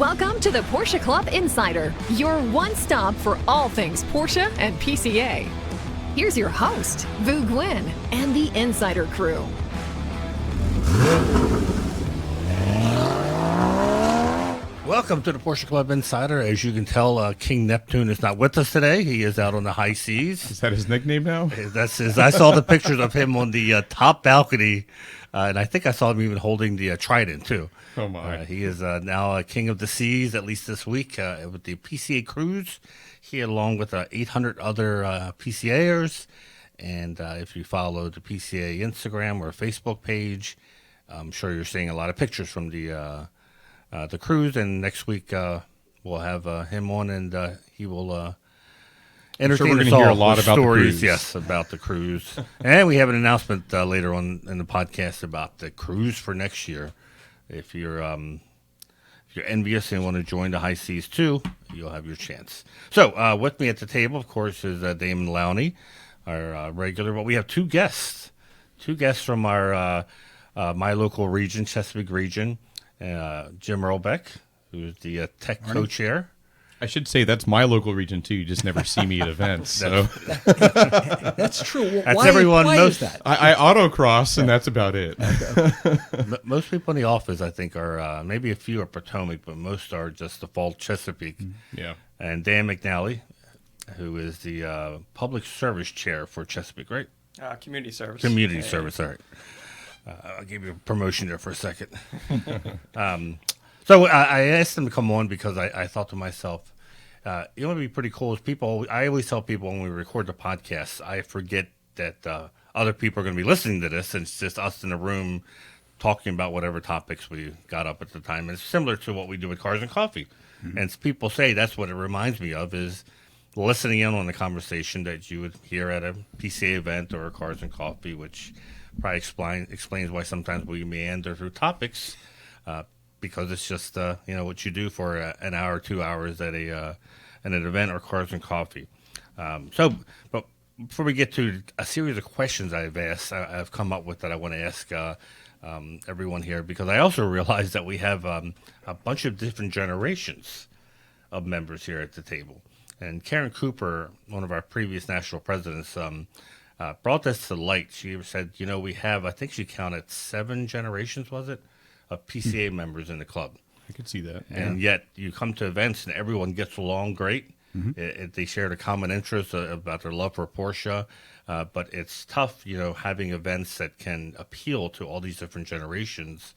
Welcome to the Porsche Club Insider, your one stop for all things Porsche and PCA. Here's your host, Vu Gwyn, and the Insider crew. Welcome to the Porsche Club Insider. As you can tell, King Neptune is not with us today. He is out on the high seas. Is that his nickname now? That's his. I saw the pictures of him on the top balcony, and I think I saw him even holding the trident, too. Oh, my. He is now a king of the seas, at least this week, with the PCA Cruise. He, along with 800 other PCAers. And if you follow the PCA Instagram or Facebook page, I'm sure you're seeing a lot of pictures from the cruise. And next week we'll have him on, and he will entertain us all hear a lot with about stories. the cruise. Yes, about the cruise. And we have an announcement later on in the podcast about the cruise for next year. If you're envious and want to join the high seas too, you'll have your chance. So with me at the table, of course, is Damon Lowney, our regular. But we have two guests from our my local region, Chesapeake region. Jim Earlbeck, who's the tech co-chair. I should say that's my local region too. You just never see me at events. So That's true. That's why, everyone. Why is that? I autocross, and that's about it. Most people in the office, I think, are maybe a few are Potomac, but most are just default Chesapeake. Yeah. And Dan McNally, who is the public service chair for Chesapeake, right? Community service. Community service, all right. I'll give you a promotion there for a second. So I asked them to come on because I thought to myself, it would be pretty cool. I always tell people when we record the podcast, I forget that other people are going to be listening to this, and it's just us in the room talking about whatever topics we got up at the time. And it's similar to what we do with Cars and Coffee. Mm-hmm. And people say that's what it reminds me of, is listening in on the conversation that you would hear at a PCA event or a Cars and Coffee, which probably explains why sometimes we meander through topics, because it's just what you do for an hour, 2 hours at an event or Cars and Coffee. But before we get to a series of questions I've come up with that I want to ask everyone here, because I also realize that we have a bunch of different generations of members here at the table. And Karen Cooper, one of our previous national presidents, brought this to light. She said, we have, I think she counted 7 generations, was it, of PCA members in the club. I could see that. And yet you come to events and everyone gets along great. Mm-hmm. They shared a common interest about their love for Porsche. But it's tough, having events that can appeal to all these different generations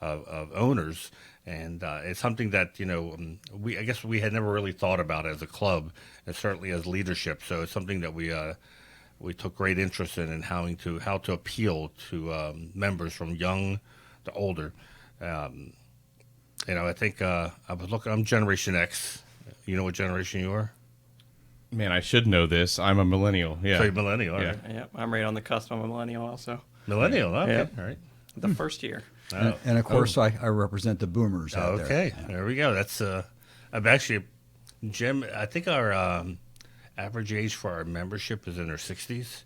of owners. And it's something that, I guess we had never really thought about as a club, and certainly as leadership. So it's something that we took great interest in how to appeal to members from young to older. I think I was looking. I'm Generation X. You know what generation you are? Man, I should know this. I'm a millennial. Yeah. So you're millennial, all right. Yeah, I'm right on the cusp. I'm a millennial also. Millennial, okay, Yeah. All right. The first year. Oh. And of course, I represent the boomers out there. Okay, there we go. That's I'm actually, Jim. I think our average age for our membership is in their 60s.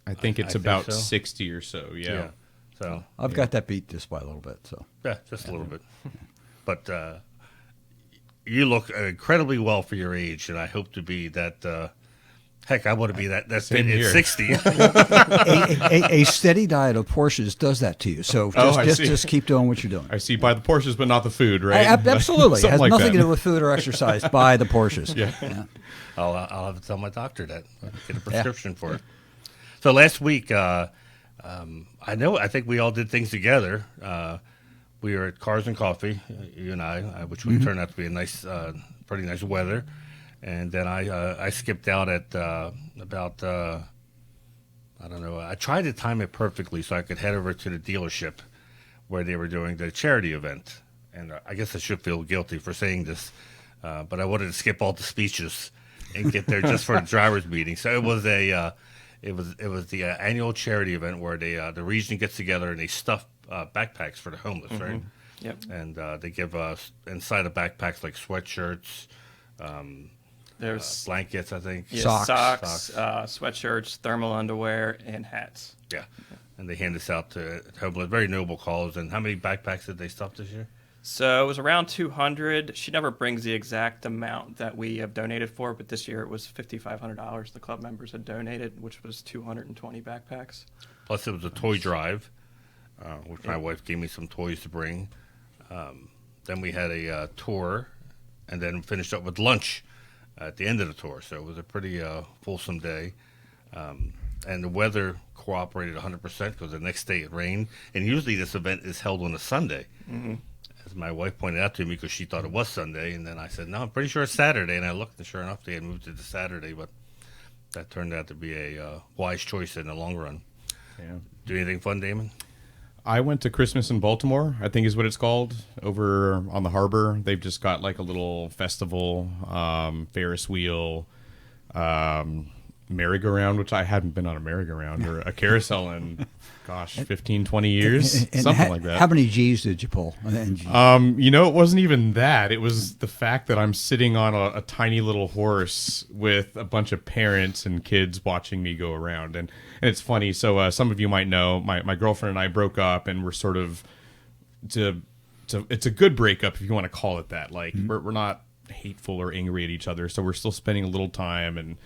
I think it's I think about so. 60 or so. Yeah. So I've got that beat just by a little bit. So yeah, just a little bit. But you look incredibly well for your age, and I hope to be that. Heck, I want to be that Same fit at here. 60. a steady diet of Porsches does that to you. So just keep doing what you're doing. I see. Buy the Porsches, but not the food, right? Absolutely. It Something has like nothing that. to do with food or exercise. Buy the Porsches. Yeah. I'll have to tell my doctor that. Get a prescription for it. So last week, I think we all did things together. We were at Cars and Coffee, you and I, which would turn out to be a nice, pretty nice weather. And then I skipped out at about, I don't know, I tried to time it perfectly so I could head over to the dealership where they were doing the charity event. And I guess I should feel guilty for saying this, but I wanted to skip all the speeches and get there just for the drivers' meeting. So it was the annual charity event where the region gets together and they stuff backpacks for the homeless, right? Yep. And they give inside the backpacks like sweatshirts, There's blankets, I think. yeah, Socks. sweatshirts, thermal underwear, and hats. Yeah. And they hand this out to homeless, very noble cause. And how many backpacks did they stuff this year? So it was around 200. She never brings the exact amount that we have donated for, but this year it was $5,500 the club members had donated, which was 220 backpacks. Plus, it was a toy drive, which my wife gave me some toys to bring. Then we had a tour, and then finished up with lunch at the end of the tour. So it was a pretty fulsome day. And the weather cooperated 100% because the next day it rained. And usually this event is held on a Sunday. Mm-hmm. As my wife pointed out to me, because she thought it was Sunday, and then I said, no, I'm pretty sure it's Saturday. And I looked, and sure enough, they had moved it to Saturday, but that turned out to be a wise choice in the long run. Yeah. Do anything fun, Damon? I went to Christmas in Baltimore, I think is what it's called, over on the harbor. They've just got like a little festival, Ferris wheel, merry-go-round, which I haven't been on a merry-go-round, or a carousel in, 15, 20 years, and something like that. How many G's did you pull? It wasn't even that. It was the fact that I'm sitting on a tiny little horse with a bunch of parents and kids watching me go around. And it's funny. So some of you might know, my girlfriend and I broke up, and we're sort of, it's a good breakup if you want to call it that. Like, we're not hateful or angry at each other. So we're still spending a little time, and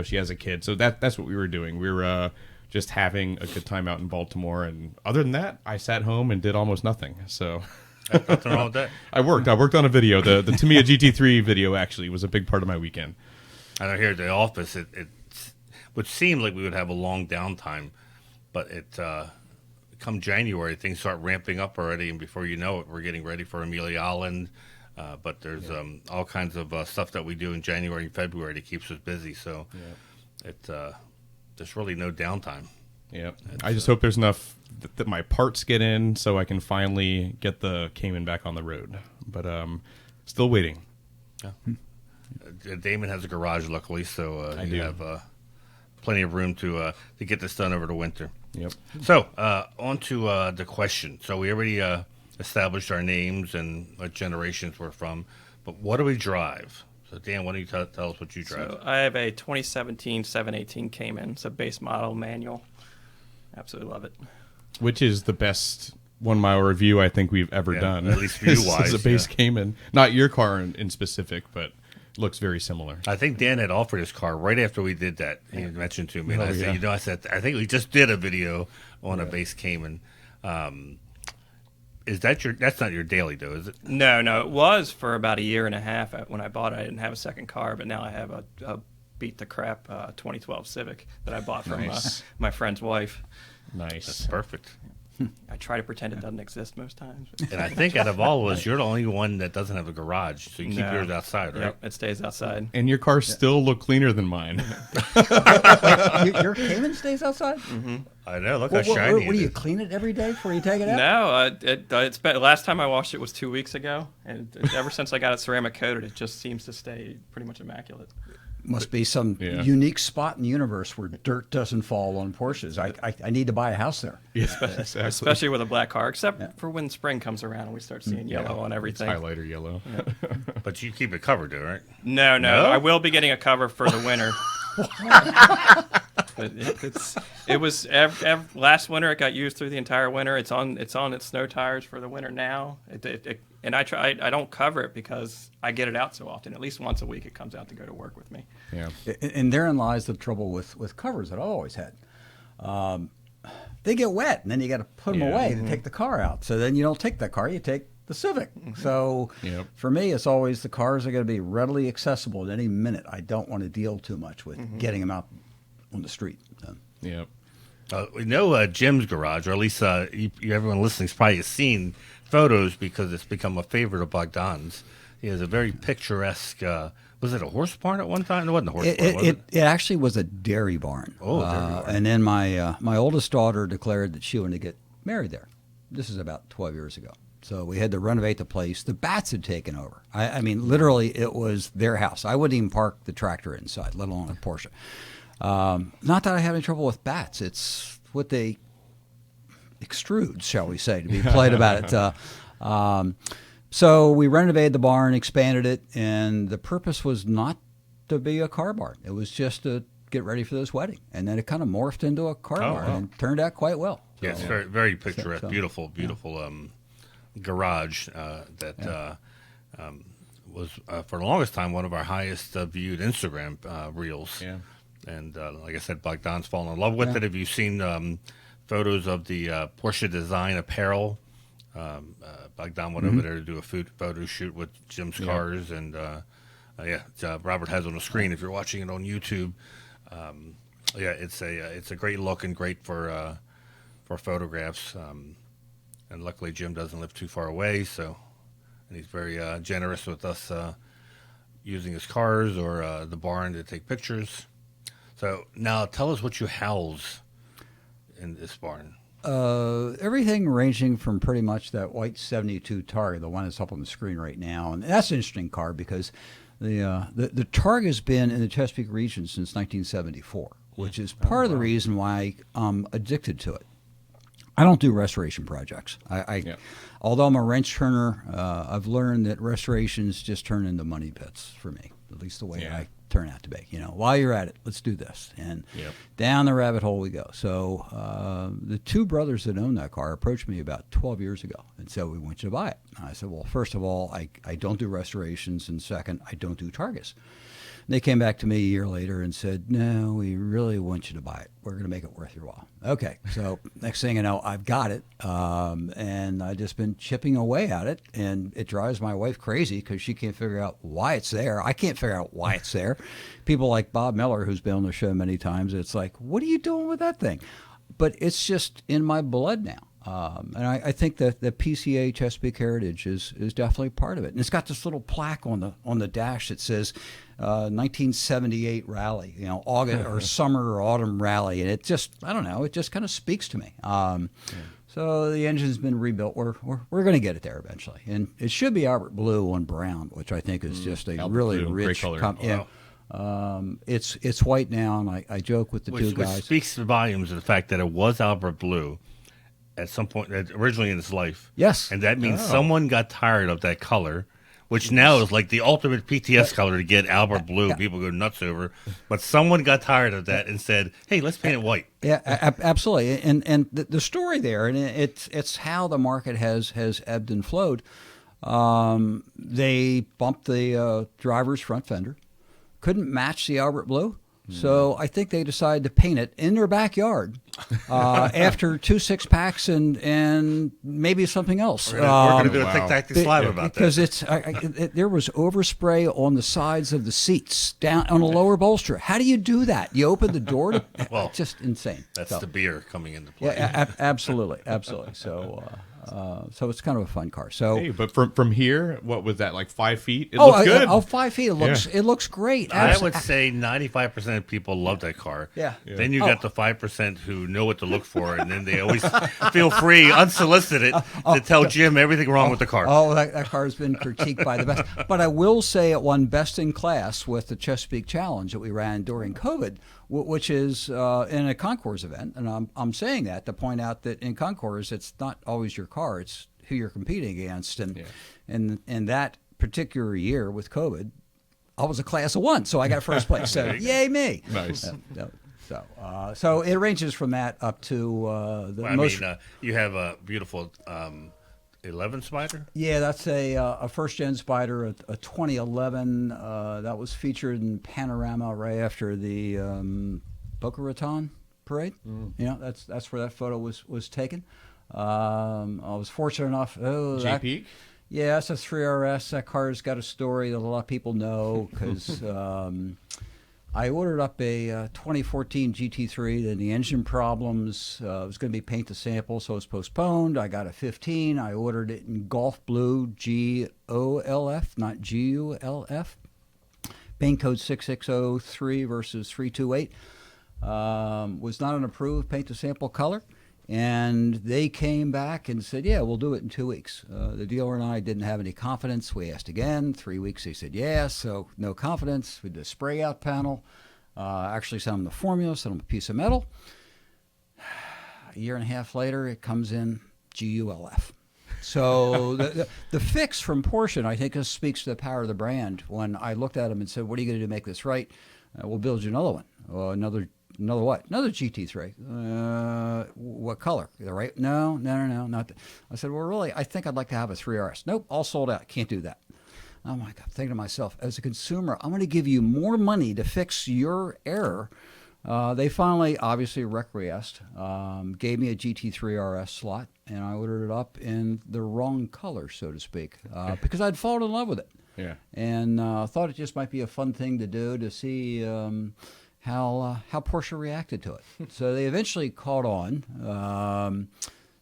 she has a kid. So that's what we were doing. We were just having a good time out in Baltimore. And other than that, I sat home and did almost nothing. So Nothing wrong with that. I worked on a video. The Tamiya GT3 video actually was a big part of my weekend. I know here at the office, it would seem like we would have a long downtime, but come January, things start ramping up already, and before you know it, we're getting ready for Amelia Island. But there's all kinds of stuff that we do in January and February that keeps us busy. So there's really no downtime. Yeah, I just hope there's enough that my parts get in so I can finally get the Cayman back on the road. But still waiting. Yeah. Damon has a garage, luckily, so I you do have plenty of room to get this done over the winter. Yep. So on to the question. So we already established our names and what generations we're from, but what do we drive? So Dan, why don't you tell us what you drive? So I have a 2017 718 Cayman. It's a base model manual. Absolutely love it. Which is the best 1 mile review I think we've ever done. At least view-wise. It's a base Cayman. Not your car in specific, but looks very similar. I think Dan had offered his car right after we did that. He mentioned to me, and I said, I think we just did a video on a base Cayman. That's not your daily though, is it? No, it was for about a year and a half. When I bought it, I didn't have a second car, but now I have a beat the crap 2012 Civic that I bought from my friend's wife. Nice. That's perfect. I try to pretend it doesn't exist most times. And I think out of all of us, you're the only one that doesn't have a garage, so you keep yours outside, right? Yep, it stays outside. And your car still look cleaner than mine. Your Cayman stays outside? Mm-hmm. I know. Look how shiny What do you clean it every day before you take it out? No, it's been, last time I washed it was 2 weeks ago, and ever since I got it ceramic coated, it just seems to stay pretty much immaculate. Must be some unique spot in the universe where dirt doesn't fall on Porsches. I need to buy a house there. Yeah, exactly. Especially with a black car, except for when spring comes around and we start seeing yellow on everything. It's highlighter yellow. Yeah. But you keep it covered, though, right? No. I will be getting a cover for the winter. But it was last winter. It got used through the entire winter. It's on its snow tires for the winter now. And I don't cover it because I get it out so often. At least once a week, it comes out to go to work with me. Yeah. And therein lies the trouble with covers that I've always had. They get wet, and then you got to put them away to take the car out. So then you don't take that car; you take the Civic. So for me, it's always the cars are going to be readily accessible at any minute. I don't want to deal too much with getting them out on the street. Yep. We know Jim's garage, or at least everyone listening's probably seen photos because it's become a favorite of Bogdan's. He has a very picturesque. Was it a horse barn at one time? It wasn't a horse barn. Was it? It actually was a dairy barn. Oh, dairy barn. And then my oldest daughter declared that she wanted to get married there. This is about 12 years ago. So we had to renovate the place. The bats had taken over. I mean, literally, it was their house. I wouldn't even park the tractor inside, let alone a Porsche. Not that I have any trouble with bats. It's what they extrude, shall we say, to be polite about it. So we renovated the barn, expanded it, and the purpose was not to be a car barn. It was just to get ready for this wedding. And then it kind of morphed into a car barn and turned out quite well. Yeah, it's very, very picturesque, beautiful garage that was for the longest time one of our highest viewed Instagram reels. Yeah. And like I said, Bogdan's fallen in love with it. Have you seen photos of the Porsche design apparel? Bogdan went over there to do a photo shoot with Jim's cars, and Robert has on the screen if you're watching it on YouTube. It's a great look and great for photographs. And luckily Jim doesn't live too far away, and he's very generous with us using his cars or the barn to take pictures. So now tell us what you house in this barn. Everything ranging from pretty much that white 72 Targa, the one that's up on the screen right now, and that's an interesting car because the Targa has been in the Chesapeake region since 1974, which is part of the reason why I'm addicted to it. I don't do restoration projects. Although I'm a wrench turner, I've learned that restorations just turn into money pits for me, at least the way I turn out to be. While you're at it, let's do this. And down the rabbit hole we go. So the two brothers that own that car approached me about 12 years ago and said, we want you to buy it. And I said, well, first of all, I don't do restorations, and second, I don't do Targas. They came back to me a year later and said, no, we really want you to buy it. We're going to make it worth your while. Okay, so next thing you know, I've got it, and I've just been chipping away at it, and it drives my wife crazy because she can't figure out why it's there. I can't figure out why it's there. People like Bob Miller, who's been on the show many times, it's like, what are you doing with that thing? But it's just in my blood now. And I think that the PCA Chesapeake Heritage is definitely part of it. And it's got this little plaque on the dash that says 1978 rally, August or summer or autumn rally. And it just, I don't know, it just kind of speaks to me. So the engine's been rebuilt. We're going to get it there eventually. And it should be Albert Blue on brown, which I think is just a Albert really Blue, rich great color. It's white now, and I joke with the two guys. Which speaks volumes of the fact that it was Albert Blue at some point originally in his life. Yes. And that means someone got tired of that color, which now is like the ultimate PTS color to get Albert Blue. People go nuts over. But someone got tired of that and said, hey, let's paint it white. Yeah, absolutely. And the story there, and it's how the market has ebbed and flowed. They bumped the driver's front fender. Couldn't match the Albert Blue. So I think they decided to paint it in their backyard after 2 6-packs and maybe something else. We're going to do a tic-tac slide about that. Because there was overspray on the sides of the seats, down on a lower bolster. How do you do that? You open the door to just insane. That's the beer coming into play. Yeah, absolutely. So it's kind of a fun car. So, hey, but from here, what was that, like 5 feet? It looks good. 5 feet. It looks great. I would say 95% of people love that car. Yeah. Then you got the 5% who know what to look for, and then they always feel free, unsolicited, to tell Jim everything wrong with the car. That car has been critiqued by the best. But I will say it won best in class with the Chesapeake Challenge that we ran during COVID, which is in a concours event. And I'm saying that to point out that in concours, it's not always your car, it's who you're competing against. And that particular year with COVID, I was a class of 1, so I got first place. So yay me! Nice. So it ranges from that up to you have a beautiful 11 Spider. Yeah, that's a first gen Spider, a 2011 that was featured in Panorama right after the Boca Raton parade. That's where that photo was taken. I was fortunate enough. Peak? Yeah, that's a 3RS. That car's got a story that a lot of people know because I ordered up a 2014 GT3, then the engine problems. It was going to be paint to sample, so it was postponed. I got a 15. I ordered it in Golf Blue, GOLF, not GULF. Paint code 6603 versus 328. Was not an approved paint to sample color. And they came back and said, yeah, we'll do it in 2 weeks. The dealer and I didn't have any confidence. We asked again. 3 weeks, they said, yeah, so no confidence. We did a spray out panel. Actually sent them the formula, sent them a piece of metal. A year and a half later, it comes in GULF. So the fix from Porsche, I think this speaks to the power of the brand. When I looked at them and said, what are you going to do to make this right? We'll build you another one. Another Another what? Another GT3. What color? The right? No, not that. I said, well, really, I think I'd like to have a 3RS. Nope, all sold out. Can't do that. Oh my God, thinking to myself, as a consumer, I'm going to give you more money to fix your error. They finally, obviously, acquiesced, gave me a GT3 RS slot, and I ordered it up in the wrong color, so to speak, because I'd fallen in love with it. Yeah. And thought it just might be a fun thing to do to see how Porsche reacted to it. So they eventually caught on.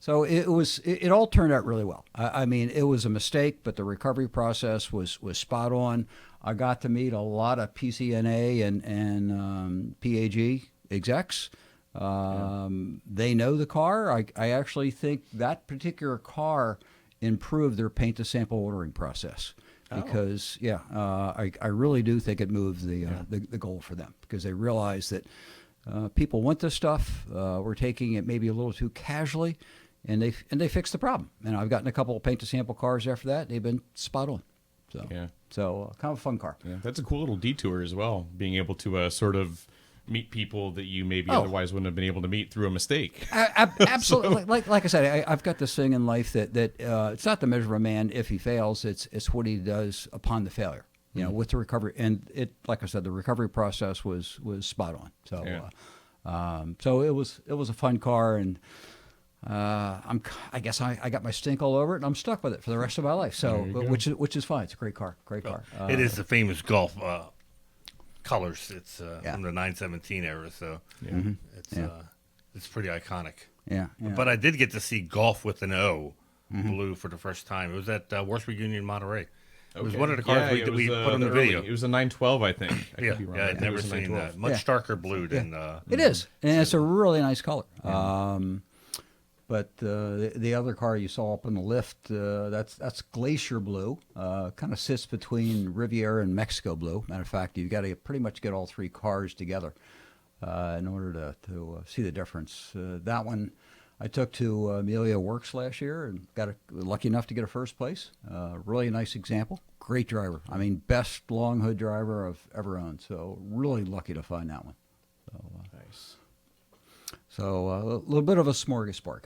So it all turned out really well. I mean, it was a mistake, but the recovery process was spot on. I got to meet a lot of PCNA and PAG execs. They know the car. I actually think that particular car improved their paint to sample ordering process. Because I really do think it moved the goal for them, because they realized that people want this stuff. We're taking it maybe a little too casually, and they fixed the problem. And I've gotten a couple of paint to sample cars after that. They've been spot on. So kind of a fun car. Yeah, that's a cool little detour as well. Being able to sort of meet people that you maybe otherwise wouldn't have been able to meet through a mistake. Absolutely. Like I said, I've got this thing in life that it's not the measure of a man if he fails. It's what he does upon the failure. You know, with the recovery, and like I said, the recovery process was spot on. So, so it was a fun car, and I guess I got my stink all over it, and I'm stuck with it for the rest of my life. So, which is fine. It's a great car. It is the famous Golf colors. It's from the 917 era, so it's pretty iconic. Yeah. But I did get to see Golf with an O, blue, for the first time. It was at Worst Reunion Monterey. It was one of the cars we put in the video. It was a 912, I think. I'd never seen that. Much darker blue than... it is, and it's a really nice color. But the other car you saw up in the lift, that's Glacier Blue. Kind of sits between Riviera and Mexico Blue. Matter of fact, you've got to pretty much get all three cars together in order to see the difference. That one I took to Amelia Works last year and got lucky enough to get a first place. Really nice example. Great driver. I mean, best long hood driver I've ever owned. So really lucky to find that one. So, nice. So a little bit of a smorgasbord.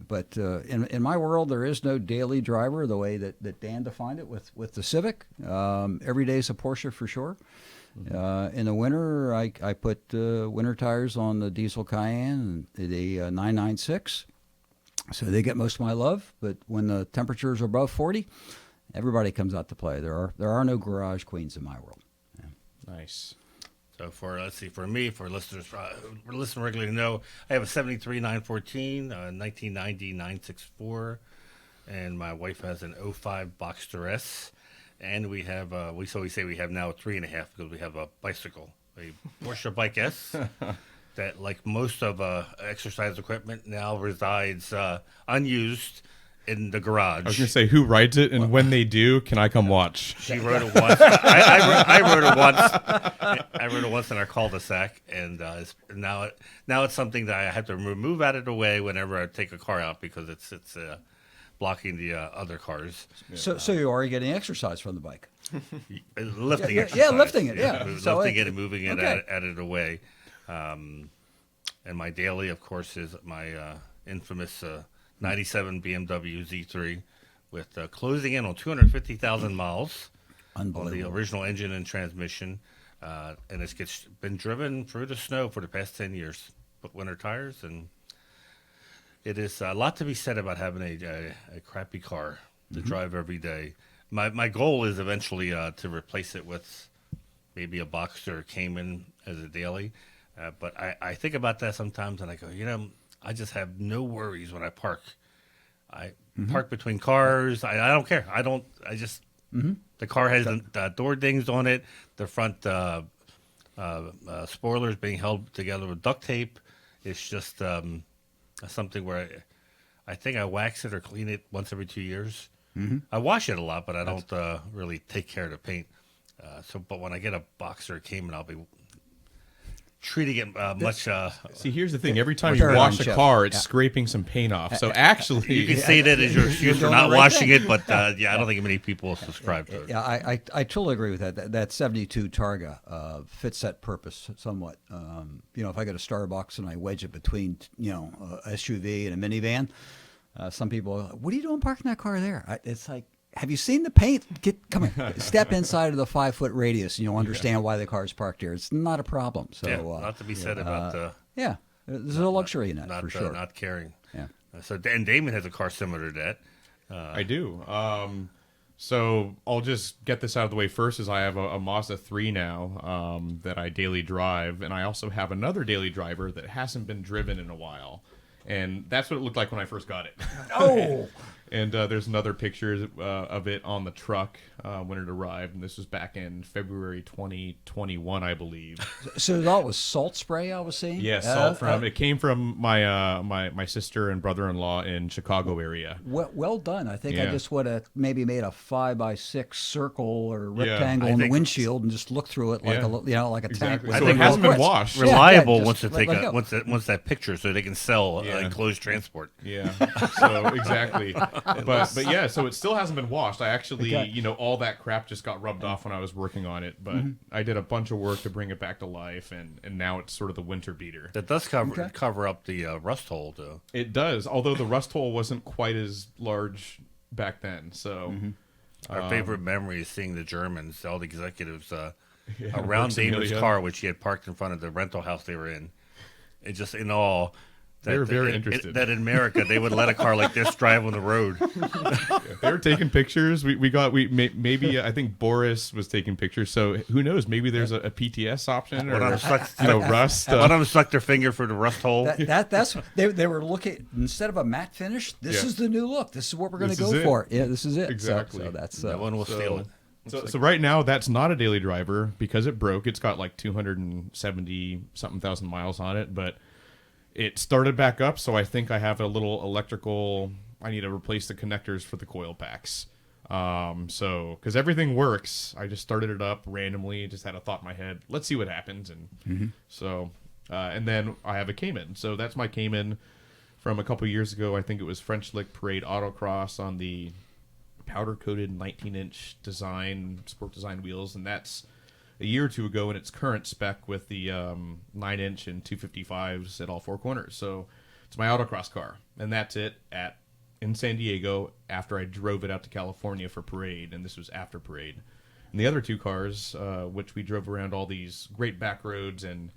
But in my world, there is no daily driver the way that Dan defined it with the Civic. Every day is a Porsche for sure. In the winter, I put winter tires on the diesel Cayenne and the 996. So they get most of my love. But when the temperatures are above 40, everybody comes out to play. There are no garage queens in my world. Yeah. Nice. So for me, for listeners who listen regularly to know, I have a 73 914, 1990 964, and my wife has an 05 Boxster S, and we have we say we have now a 3.5 because we have a bicycle, a Porsche Bike S, that, like most of exercise equipment, now resides unused in the garage. I was going to say, who rides it, and when they do, can I come watch? She rode it once. I rode it once. I rode it once in our cul-de-sac, and now it's something that I have to move out of the way whenever I take a car out because it's blocking the other cars. So you're already getting exercise from the bike. Lifting exercise. Yeah, lifting it. Lifting it and moving it out of the way. And my daily, of course, is my infamous 97 BMW Z3 with closing in on 250,000 miles on the original engine and transmission. And it's been driven through the snow for the past 10 years. Put winter tires, and it is a lot to be said about having a crappy car to drive every day. My goal is eventually to replace it with maybe a Boxster Cayman as a daily. But I think about that sometimes, and I go, I just have no worries when I park. I park between cars. I don't care. The car has the door dings on it. The front spoilers being held together with duct tape. It's just something where I think I wax it or clean it once every 2 years. I wash it a lot, but I don't really take care of the paint. But when I get a Boxster Cayman, I'll be treating it much. See, here's the thing. Every time you Paradigm wash a shift. car, it's Yeah. scraping some paint off. So actually, You can say that as your excuse for doing not the right washing thing. it, but I don't think many people will subscribe to it. Yeah, I totally agree with that. That 72 Targa fits that purpose somewhat. If I go to Starbucks and I wedge it between, a SUV and a minivan, some people are like, what are you doing parking that car there? It's like, have you seen the paint? Come on, step inside of the 5-foot radius and you'll understand why the car's parked here. It's not a problem. So, not to be said about there's a luxury in that not for sure. not caring. Yeah. So and Damon has a car similar to that. I do. So I'll just get this out of the way first. Is I have a Mazda 3 now that I daily drive, and I also have another daily driver that hasn't been driven in a while, and that's what it looked like when I first got it. Oh. And there's another picture of it on the truck when it arrived, and this was back in February 2021, I believe. So that was salt spray I was seeing? Yeah, salt from it came from my sister and brother-in-law in Chicago area. Well done. I think I Yeah. just would have maybe made a 5x6 circle or rectangle I in the think- windshield and just looked through it like Yeah. like a tank. Exactly. with So the it hasn't been real washed. quick. Yeah, Reliable just once to take let it go. once that picture, so they can sell Yeah. closed transport. Yeah. So exactly. But yeah, so it still hasn't been washed. I actually, Okay. all that crap just got rubbed off when I was working on it, but I did a bunch of work to bring it back to life, and now it's sort of the winter beater. That does cover up the rust hole, though. It does, although the rust hole wasn't quite as large back then. So Our favorite memory is seeing the Germans, all the executives around works in Damon's Amelia. car, which he had parked in front of the rental house they were in. It just in awe. They were very interested. That in America they would let a car like this drive on the road. they were taking pictures. Maybe I think Boris was taking pictures. So who knows? Maybe there's a PTS option or rust. One of them stuck their finger through the rust hole. That's they were looking, instead of a matte finish, this Yeah. is the new look. This is what we're going to This go is it. for. Yeah, this is it. Exactly. So that's That one will steal it. So right now that's not a daily driver because it broke. It's got like 270 something thousand miles on it, but it started back up. So I think I have a little electrical. I need to replace the connectors for the coil packs. So because everything works, I just started it up randomly. Just had a thought in my head. Let's see what happens. And so and then I have a Cayman. So that's my Cayman from a couple years ago. I think it was French Lick Parade Autocross on the powder-coated 19-inch sport design wheels, and that's a year or two ago in its current spec with the 9-inch and 255s at all four corners. So it's my autocross car, and that's it in San Diego after I drove it out to California for Parade, and this was after Parade. And the other two cars, which we drove around all these great back roads and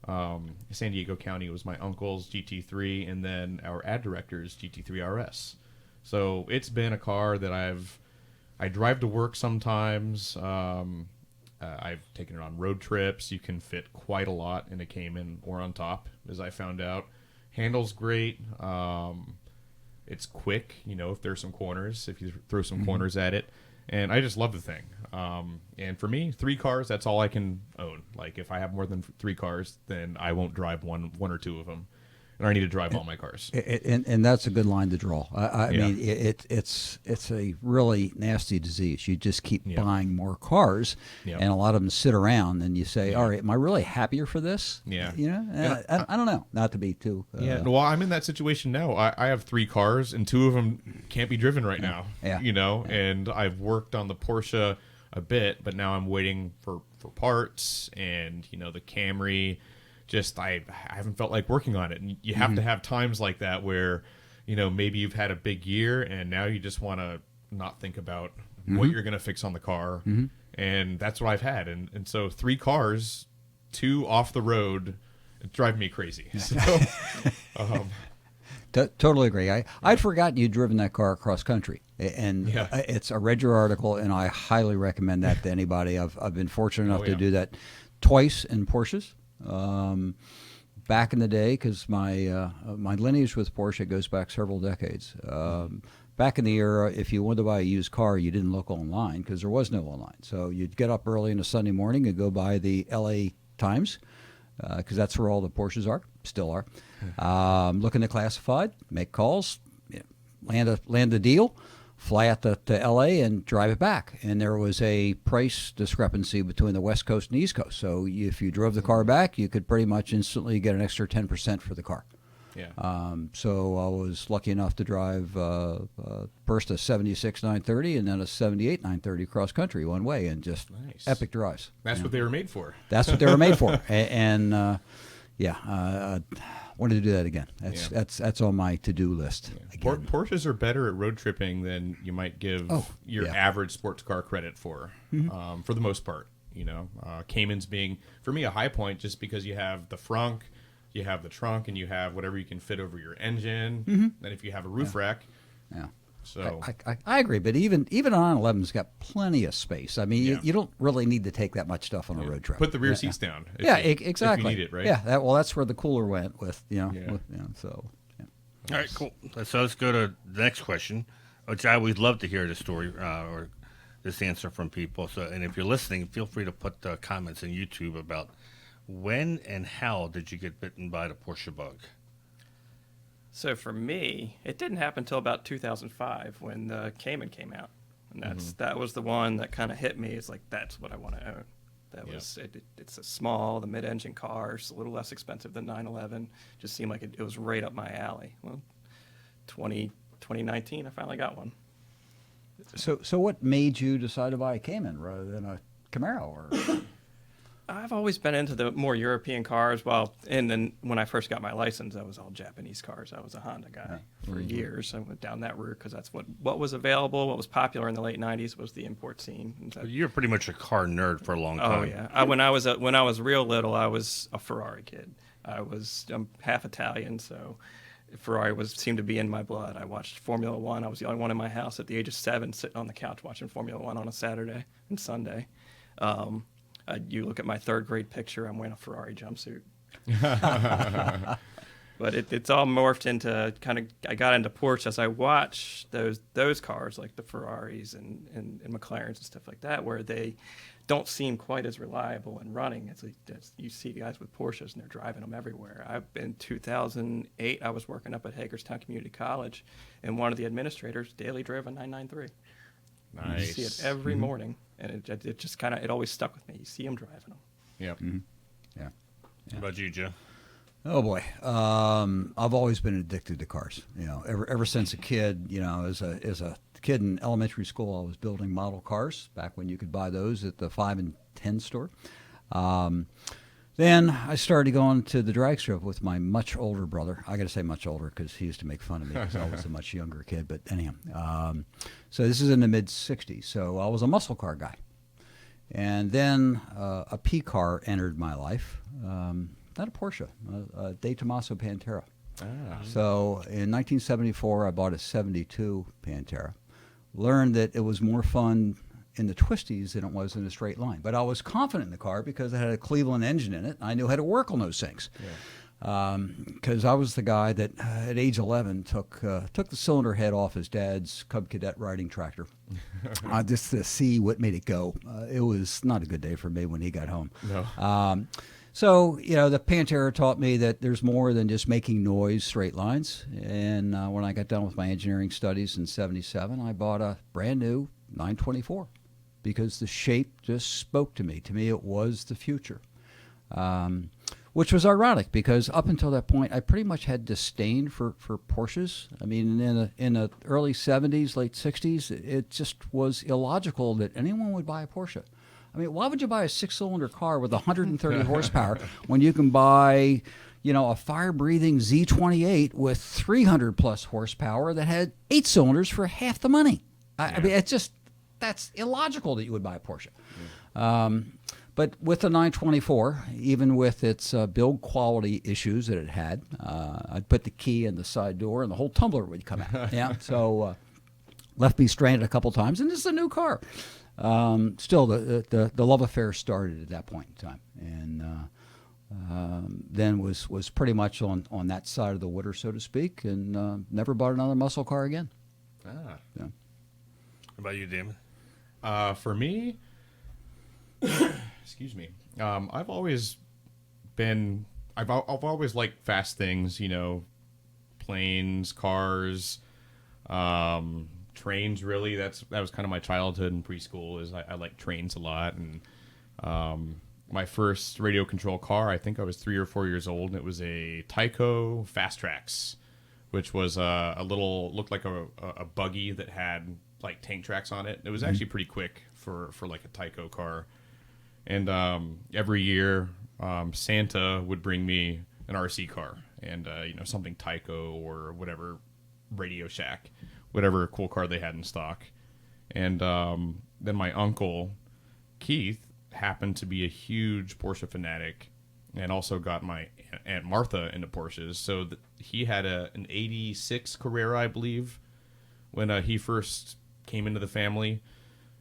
San Diego County, was my uncle's GT3, and then our ad director's GT3 RS. So it's been a car that I drive to work sometimes. I've taken it on road trips. You can fit quite a lot in a Cayman or on top, as I found out. Handles great. It's quick, if there's some corners, if you throw some corners at it. And I just love the thing. And for me, 3 cars, that's all I can own. Like, if I have more than 3 cars, then I won't drive one or two of them. And I need to drive all my cars. And that's a good line to draw. I mean, it's a really nasty disease. You just keep buying more cars, and a lot of them sit around, and you say, all right, am I really happier for this? Yeah. I don't know. Not to be too... Well, I'm in that situation now. I have 3 cars, and 2 of them can't be driven right now. Yeah. And I've worked on the Porsche a bit, but now I'm waiting for parts and, the Camry. Just I haven't felt like working on it, and you have to have times like that where maybe you've had a big year and now you just want to not think about what you're going to fix on the car, and that's what I've had, and so 3 cars, 2 off the road, drive me crazy. So, Totally agree. I'd forgotten you'd driven that car across country, and I read your article, and I highly recommend that to anybody. I've been fortunate enough to do that twice in Porsches. Back in the day, because my lineage with Porsche goes back several decades. Back in the era, if you wanted to buy a used car, you didn't look online because there was no online. So you'd get up early on a Sunday morning and go by the LA Times, because that's where all the Porsches still are. Look in the classified, make calls, land a deal. fly out to L.A. and drive it back. And there was a price discrepancy between the West Coast and the East Coast. So if you drove the car back, you could pretty much instantly get an extra 10% for the car. Yeah. So I was lucky enough to drive first a 76 930 and then a 78 930 cross country one way, and just Nice. epic drives. That's what they were made for. That's what they were made for. And wanted to do that again. That's on my to-do list. Yeah. Again. Porsches are better at road tripping than you might give your average sports car credit for the most part. You know, Cayman's being, for me, a high point just because you have the frunk, you have the trunk, and you have whatever you can fit over your engine. And if you have a roof rack. Yeah. So I agree, but even an 911's got plenty of space. I mean, you don't really need to take that much stuff on a road trip. Put the rear seats down. Exactly. If you need it, right? Yeah, that's where the cooler went with, All right, cool. So let's go to the next question, which I always love to hear this story or this answer from people. So, and if you're listening, feel free to put comments in YouTube about when and how did you get bitten by the Porsche bug? So for me, it didn't happen until about 2005 when the Cayman came out, and that was the one that kind of hit me. It's like, that's what I want to own. That was it. It's a small, the mid-engine car. It's a little less expensive than 911. Just seemed like it was right up my alley. Well, 2019, I finally got one. So what made you decide to buy a Cayman rather than a Camaro? Or I've always been into the more European cars. And then when I first got my license, I was all Japanese cars. I was a Honda guy for years. I went down that route because that's what was available. What was popular in the late '90s was the import scene. You're pretty much a car nerd for a long time. Oh yeah. When I was real little, I was a Ferrari kid. I'm half Italian, so Ferrari seemed to be in my blood. I watched Formula One. I was the only one in my house at the age of 7 sitting on the couch watching Formula One on a Saturday and Sunday. You look at my 3rd grade picture, I'm wearing a Ferrari jumpsuit. But it's all morphed into I got into Porsche as I watched those cars like the Ferraris and McLarens and stuff like that, where they don't seem quite as reliable and running. It's like you see guys with Porsches and they're driving them everywhere. In 2008, I was working up at Hagerstown Community College, and one of the administrators daily drove a 993. Nice. You see it every morning, and it just it always stuck with me. You see them driving them. Yep. Yeah. What about you, Joe? Oh boy, I've always been addicted to cars. You know, ever since a kid. You know, as a kid in elementary school, I was building model cars back when you could buy those at the 5 and 10 store. Then I started going to the drag strip with my much older brother. I got to say much older because he used to make fun of me because I was a much younger kid. But anyhow, so this is in the mid-'60s. So I was a muscle car guy. And then a P car entered my life. Not a Porsche, a De Tomaso Pantera. So in 1974, I bought a 72 Pantera. Learned that it was more fun in the twisties than it was in a straight line. But I was confident in the car because it had a Cleveland engine in it. And I knew how to work on those things. Because I was the guy that at age 11 took the cylinder head off his dad's Cub Cadet riding tractor just to see what made it go. It was not a good day for me when he got home. No. So, you know, the Pantera taught me that there's more than just making noise, straight lines. And when I got done with my engineering studies in 77, I bought a brand new 924 because the shape just spoke to me. To me, it was the future. Which was ironic because up until that point, I pretty much had disdain for Porsches. I mean, in the early 70s, late 60s, it just was illogical that anyone would buy a Porsche. I mean, why would you buy a 6-cylinder car with 130 horsepower when you can buy, you know, a fire-breathing Z28 with 300-plus horsepower that had 8 cylinders for half the money? I mean, it's just, that's illogical that you would buy a Porsche. But with the 924, even with its build quality issues that it had, I'd put the key in the side door and the whole tumbler would come out. Yeah, so left me stranded a couple times, and this is a new car. Still, the love affair started at that point in time, and then was pretty much on that side of the water, so to speak, and never bought another muscle car again. Yeah. What about you, Damon? For me, excuse me. I've always liked fast things. You know, planes, cars, trains, really. That was kind of my childhood in preschool. Is I like trains a lot, and my first radio control car, I think I was 3 or 4 years old, and it was a Tyco Fast Tracks, which was looked like a buggy that had like tank tracks on it. It was actually pretty quick for like a Tyco car. And every year, Santa would bring me an RC car and something Tyco or whatever, Radio Shack, whatever cool car they had in stock. And then my uncle Keith happened to be a huge Porsche fanatic, and also got my Aunt Martha into Porsches. So he had an '86 Carrera, I believe, when he first came into the family.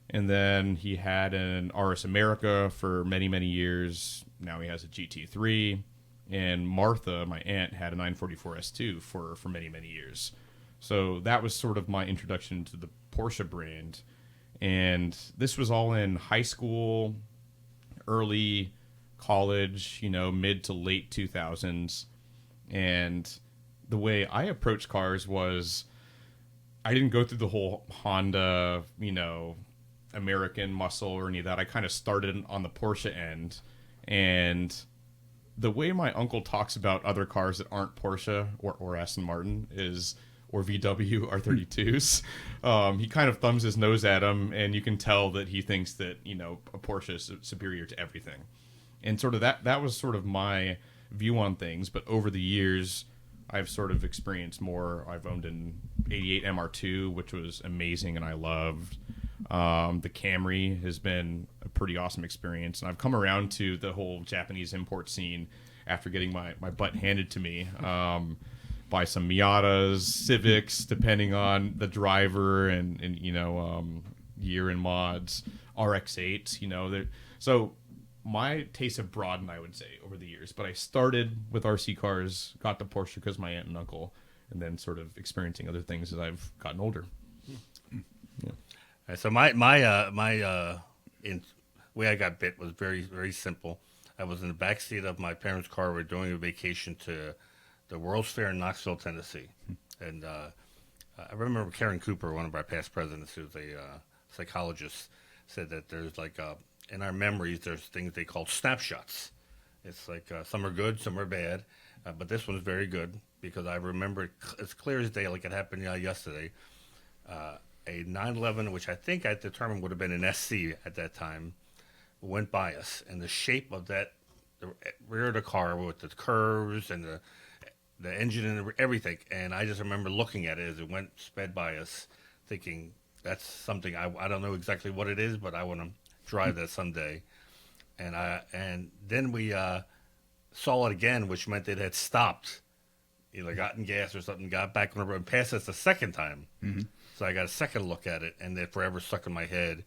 And then he had an RS America for many, many years. Now he has a GT3. And Martha, my aunt, had a 944 S2 for many, many years. So that was sort of my introduction to the Porsche brand. And this was all in high school, early college, mid to late 2000s. And the way I approached cars was I didn't go through the whole Honda, American muscle or any of that. I kind of started on the Porsche end. And the way my uncle talks about other cars that aren't Porsche or Aston Martin or VW R32s, he kind of thumbs his nose at them, and you can tell that he thinks that, a Porsche is superior to everything. And sort of that was sort of my view on things. But over the years, I've sort of experienced more. I've owned an 88 MR2, which was amazing and I loved. The Camry has been a pretty awesome experience. And I've come around to the whole Japanese import scene after getting my butt handed to me by some Miatas, Civics, depending on the driver and year and mods, RX-8s, so my tastes have broadened, I would say, over the years. But I started with RC cars, got to Porsche because of my aunt and uncle, and then sort of experiencing other things as I've gotten older. Yeah. So my way I got bit was very, very simple. I was in the back seat of my parents' car. We're doing a vacation to the World's Fair in Knoxville, Tennessee. And I remember Karen Cooper, one of our past presidents, who's a psychologist, said that there's like in our memories, there's things they call snapshots. It's like some are good, some are bad, but this one's very good because I remember it as clear as day, like it happened yesterday. A 911, which I think I determined would have been an SC at that time, went by us, and the shape of that, the rear of the car with the curves and the engine and everything, and I just remember looking at it as it sped by us, thinking that's something I don't know exactly what it is, but I want to drive that someday. And then we saw it again, which meant it had stopped, either gotten gas or something, got back on the road and passed us the second time. Mm-hmm. So I got a second look at it, and it forever stuck in my head.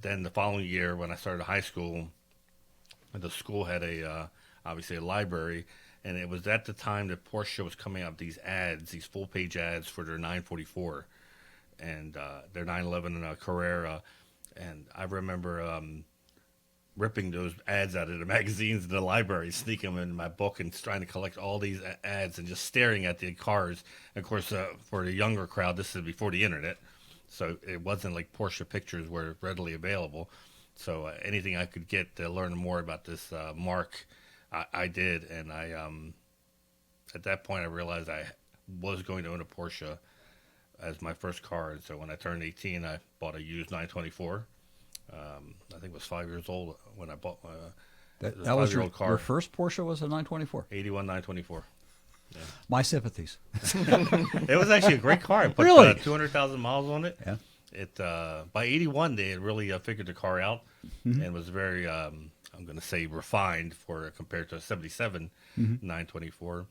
Then the following year, when I started high school, the school had obviously a library, and it was at the time that Porsche was coming up these ads, these full-page ads for their 944 and their 911 and a Carrera. And I remember ripping those ads out of the magazines in the library, sneaking them in my book and trying to collect all these ads and just staring at the cars. And of course, for the younger crowd, this is before the internet. So it wasn't like Porsche pictures were readily available. So anything I could get to learn more about this marque, I did. And I, at that point, I realized I was going to own a Porsche as my first car. And so when I turned 18, I bought a used 924. I think it was 5 years old when I bought that was your car. Your first Porsche was a 924? 81 924. Yeah. My sympathies. It was actually a great car. I put really? 200,000 miles on it. Yeah. It by 81, they had really figured the car out, mm-hmm. and was very, I'm going to say, refined compared to a 77 mm-hmm. 924.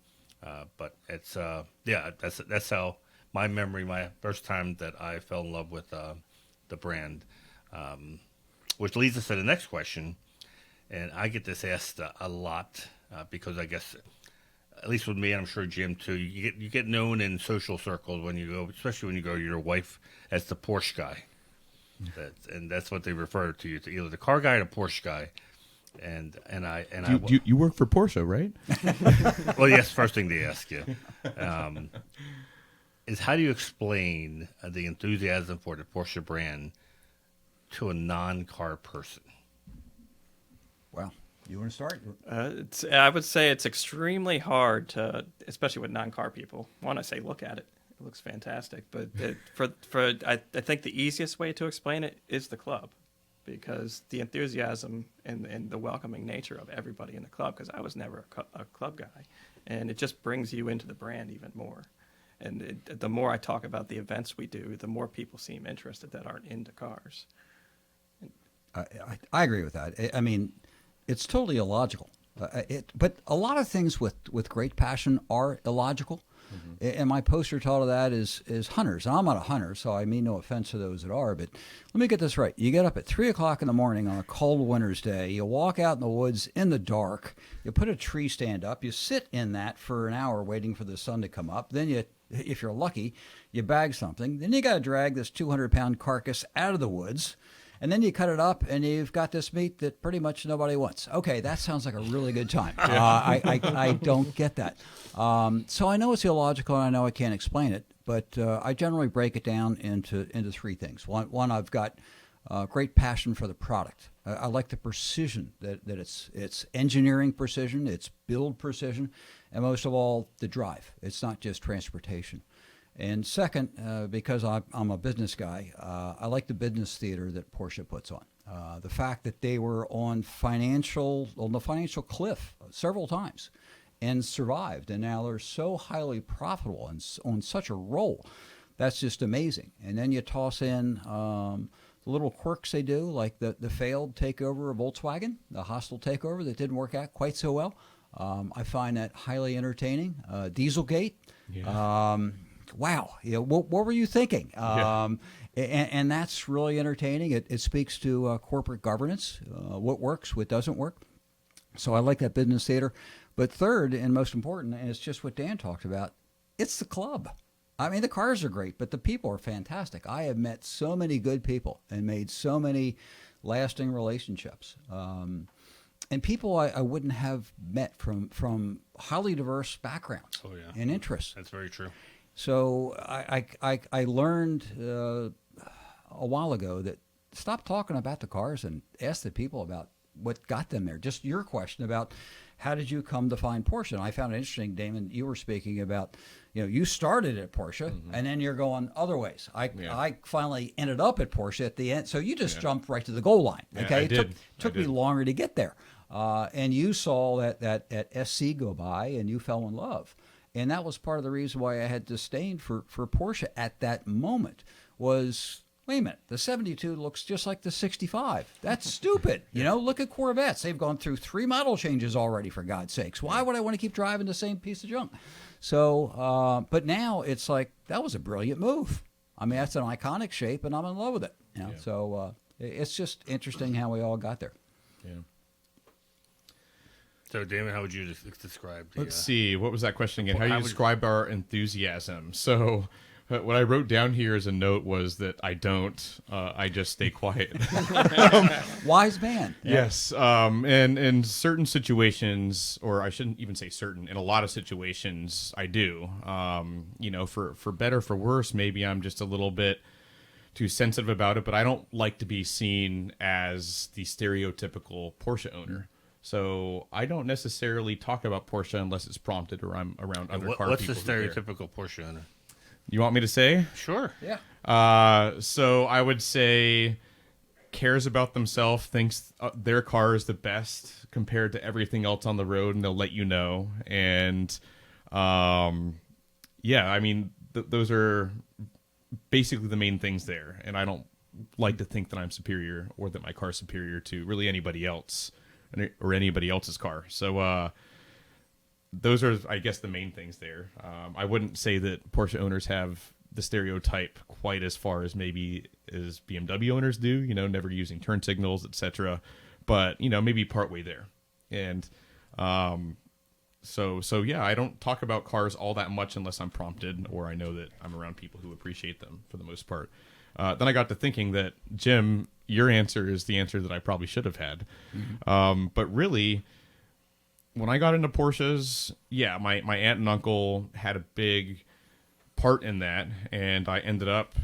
But it's that's how my memory, my first time that I fell in love with the brand, which leads us to the next question, and I get this asked a lot because I guess, at least with me, and I'm sure Jim too, you get known in social circles when you go, especially when you go to your wife, as the Porsche guy. And that's what they refer to you, to either the car guy or the Porsche guy. You work for Porsche, right? Well, yes, first thing they ask you. is how do you explain the enthusiasm for the Porsche brand to a non-car person? Well, you want to start? I would say it's extremely hard to, especially with non-car people. One, I say look at it; it looks fantastic. But I think the easiest way to explain it is the club, because the enthusiasm and the welcoming nature of everybody in the club. Because I was never a club guy, and it just brings you into the brand even more. And the more I talk about the events we do, the more people seem interested that aren't into cars. I agree with that. I mean, it's totally illogical. But a lot of things with great passion are illogical. Mm-hmm. And my poster title of that is hunters. And I'm not a hunter, so I mean no offense to those that are. But let me get this right. You get up at 3 o'clock in the morning on a cold winter's day. You walk out in the woods in the dark. You put a tree stand up. You sit in that for an hour waiting for the sun to come up. Then you, if you're lucky, you bag something. Then you got to drag this 200-pound carcass out of the woods. And then you cut it up, and you've got this meat that pretty much nobody wants. Okay, that sounds like a really good time. I don't get that. So I know it's illogical, and I know I can't explain it, but I generally break it down into three things. One, I've got great passion for the product. I like the precision that it's engineering precision, it's build precision, and most of all, the drive. It's not just transportation. And second, because I'm a business guy, I like the business theater that Porsche puts on. The fact that they were on the financial cliff several times and survived, and now they're so highly profitable and on such a roll, that's just amazing. And then you toss in the little quirks they do, like the failed takeover of Volkswagen, the hostile takeover that didn't work out quite so well. I find that highly entertaining. Dieselgate. Yeah. Wow, what were you thinking? And that's really entertaining. It speaks to corporate governance, what works, what doesn't work. So I like that business theater. But third, and most important, and it's just what Dan talked about, it's the club. I mean, the cars are great, but the people are fantastic. I have met so many good people and made so many lasting relationships. And people I wouldn't have met from highly diverse backgrounds and interests. That's very true. So I learned a while ago that stop talking about the cars and ask the people about what got them there. Just your question about how did you come to find Porsche? And I found it interesting, Damon, you were speaking about, you started at Porsche and then you're going other ways. I finally ended up at Porsche at the end. So you just jumped right to the goal line. Okay, it took me longer to get there. And you saw that SC go by and you fell in love. And that was part of the reason why I had disdain for Porsche at that moment was, wait a minute, the 72 looks just like the 65. That's stupid. Look at Corvettes. They've gone through 3 model changes already, for God's sakes. Why would I want to keep driving the same piece of junk? So, but now it's like, that was a brilliant move. I mean, that's an iconic shape, and I'm in love with it. So it's just interesting how we all got there. Yeah. So, Damon, how would you describe the... Let's see. What was that question again? How do you describe our enthusiasm? So, what I wrote down here as a note was that I don't. I just stay quiet. Wise man. Yes. And in certain situations, or I shouldn't even say certain, in a lot of situations, I do. For better, for worse, maybe I'm just a little bit too sensitive about it, but I don't like to be seen as the stereotypical Porsche owner. So I don't necessarily talk about Porsche unless it's prompted or I'm around other car what's people. What's the stereotypical Porsche owner? You want me to say? Sure. Yeah. So I would say cares about themselves, thinks their car is the best compared to everything else on the road, and they'll let you know. And those are basically the main things there. And I don't like to think that I'm superior or that my car's superior to really anybody else. Or anybody else's car. So those are, I guess, the main things there. I wouldn't say that Porsche owners have the stereotype quite as far as maybe as BMW owners do, never using turn signals, etc. But, maybe partway there. And so I don't talk about cars all that much unless I'm prompted or I know that I'm around people who appreciate them for the most part. Then I got to thinking that, Jim, your answer is the answer that I probably should have had. Mm-hmm. But really, when I got into Porsches, my aunt and uncle had a big part in that, and I ended up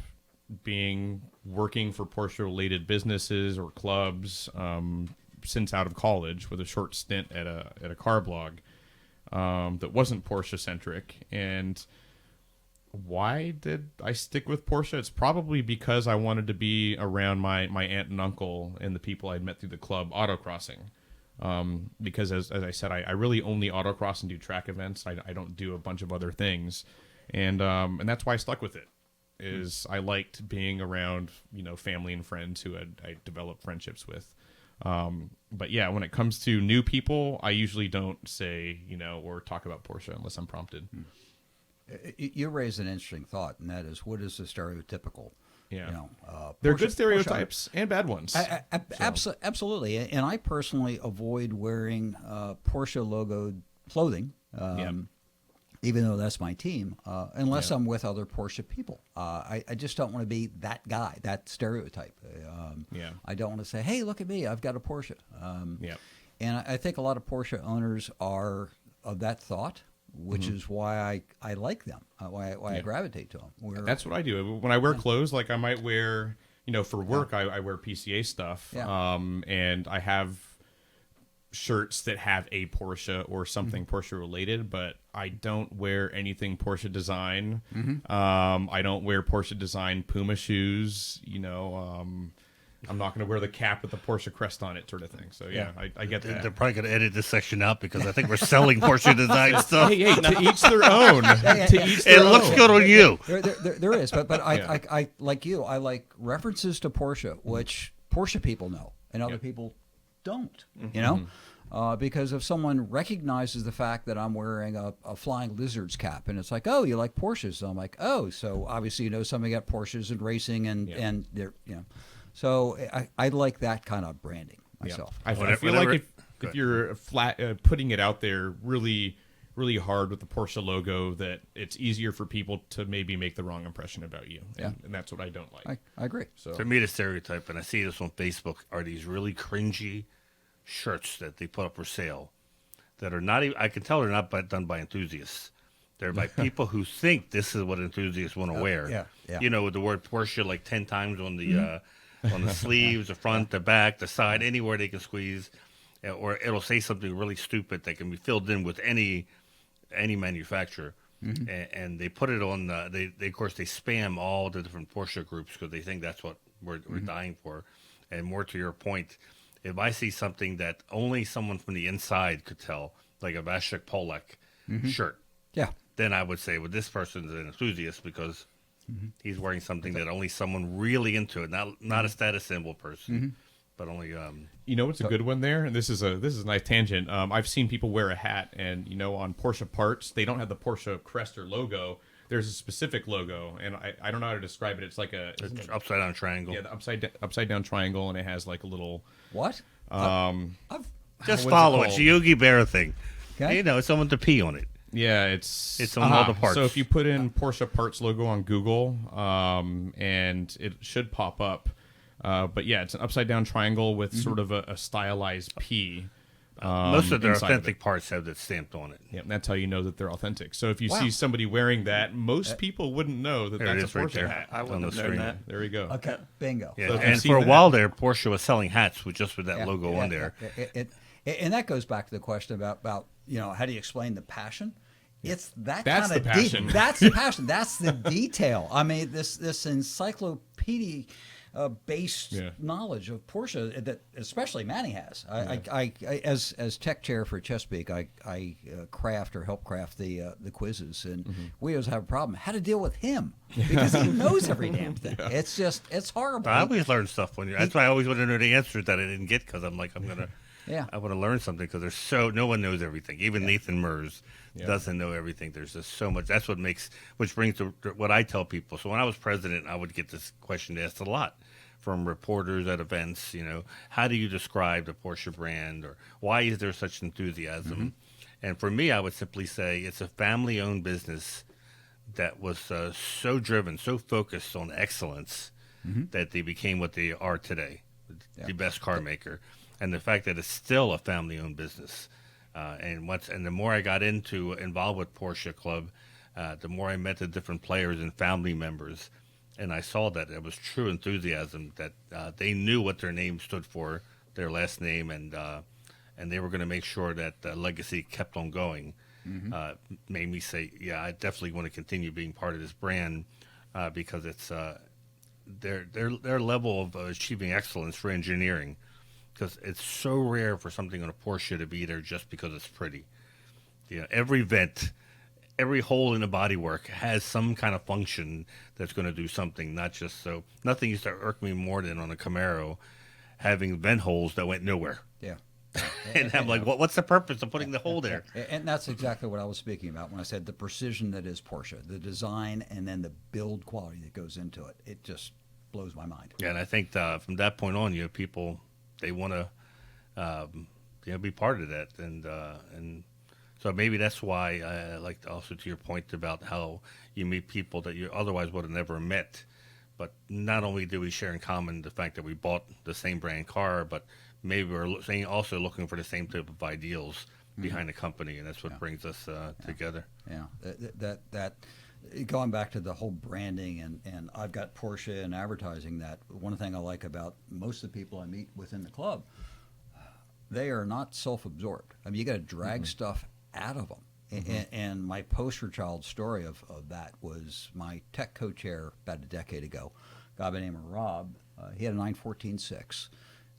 working for Porsche-related businesses or clubs since out of college, with a short stint at a car blog that wasn't Porsche-centric. And why did I stick with Porsche? It's probably because I wanted to be around my aunt and uncle and the people I'd met through the club autocrossing. Because as I said, I really only autocross and do track events. I don't do a bunch of other things. And that's why I stuck with it. Is I liked being around, family and friends who I developed friendships with. But yeah, when it comes to new people, I usually don't say, or talk about Porsche unless I'm prompted. You raised an interesting thought, and that is, what is the stereotypical? Yeah. There are good Porsche stereotypes and bad ones. Absolutely. And I personally avoid wearing Porsche logoed clothing. Even though that's my team, unless I'm with other Porsche people. I just don't want to be that guy, that stereotype. I don't want to say, hey, look at me, I've got a Porsche. And I think a lot of Porsche owners are of that thought, which is why I like them, why I gravitate to them. That's what I do. When I wear clothes, like I might wear, for work, I wear PCA stuff. And I have shirts that have a Porsche or something Porsche related, but I don't wear anything Porsche design. I don't wear Porsche design Puma shoes. I'm not going to wear the cap with the Porsche crest on it, sort of thing. So I get that. They're probably going to edit this section out because I think we're selling Porsche design stuff. Hey, to each their own. To each their It looks good on you. There is, but I like you. I like references to Porsche, which Porsche people know and other people don't. Because if someone recognizes the fact that I'm wearing a Flying Lizards cap, and it's like, oh, you like Porsches? So I'm like, oh, so obviously something about Porsches and racing, and they're So I like that kind of branding myself. I feel like if you're putting it out there really, really hard with the Porsche logo, that it's easier for people to maybe make the wrong impression about you. And that's what I don't like. I agree. So for me, the stereotype, and I see this on Facebook, are these really cringy shirts that they put up for sale that are not even, I can tell they're not done by enthusiasts. They're by people who think this is what enthusiasts want to wear. With the word Porsche like 10 times on the on the sleeves, the front, the back, the side, anywhere they can squeeze, or it'll say something really stupid that can be filled in with any manufacturer. And they put it on. They of course they spam all the different Porsche groups because they think that's what we're dying for. And more to your point, if I see something that only someone from the inside could tell, like a Vasek Polak shirt, then I would say, well, this person's an enthusiast because he's wearing something that only someone really into it, not a status symbol person, but only. What's a good one there? And this is a nice tangent. I've seen people wear a hat, and on Porsche parts, they don't have the Porsche crest or logo. There's a specific logo, and I don't know how to describe it. It's like an upside down triangle. Yeah, the upside down triangle, and it has like a little. What? Just follow it. It's a Yogi Berra thing. Okay. Someone to pee on it. Yeah, it's on all the parts. So if you put in Porsche parts logo on Google, and it should pop up. But yeah, it's an upside down triangle with sort of a stylized P. Most of their authentic parts have that stamped on it. Yeah, and that's how you know that they're authentic. So if you see somebody wearing that, most people wouldn't know that that's a Porsche hat. I wouldn't have known that. There you go. Okay, bingo. Yeah, So and for a while there, Porsche was selling hats with that logo on there. And that goes back to the question about how do you explain the passion? It's that's the passion. That's the passion. That's the detail. I mean, this encyclopedia based knowledge of Porsche that especially Manny has. I as tech chair for Chesapeake, I craft or help craft the quizzes, and we always have a problem how to deal with him because he knows every damn thing. It's horrible. I always learn stuff that's why I always want to know the answers that I didn't get because I'm gonna. I want to learn something because no one knows everything. Even Nathan Mers doesn't know everything. There's just so much. That's which brings to what I tell people. So when I was president, I would get this question asked a lot from reporters at events. How do you describe the Porsche brand, or why is there such enthusiasm? And for me, I would simply say it's a family-owned business that was so driven, so focused on excellence that they became what they are today, the best car maker. And the fact that it's still a family-owned business, and the more I got involved with Porsche Club, the more I met the different players and family members, and I saw that it was true enthusiasm, that they knew what their name stood for, their last name, and they were going to make sure that the legacy kept on going. Made me say, yeah, I definitely want to continue being part of this brand, because it's their level of achieving excellence for engineering, because it's so rare for something on a Porsche to be there just because it's pretty. Every vent, every hole in the bodywork has some kind of function that's going to do something, not just so. Nothing used to irk me more than on a Camaro having vent holes that went nowhere. Yeah. And I'm like, what's the purpose of putting the hole there? And that's exactly what I was speaking about when I said the precision that is Porsche, the design, and then the build quality that goes into it. It just blows my mind. Yeah, and I think from that point on, people, they want to be part of that, and so maybe that's why I like also to your point about how you meet people that you otherwise would have never met. But not only do we share in common the fact that we bought the same brand car, but maybe we're also looking for the same type of ideals behind the company, and that's what brings us together. Yeah, that going back to the whole branding, and I've got Porsche and advertising. That one thing I like about most of the people I meet within the club, they are not self-absorbed. I mean, you got to drag stuff out of them. And my poster child story of that was my tech co-chair about a decade ago, a guy by the name of Rob. He had a 914.6.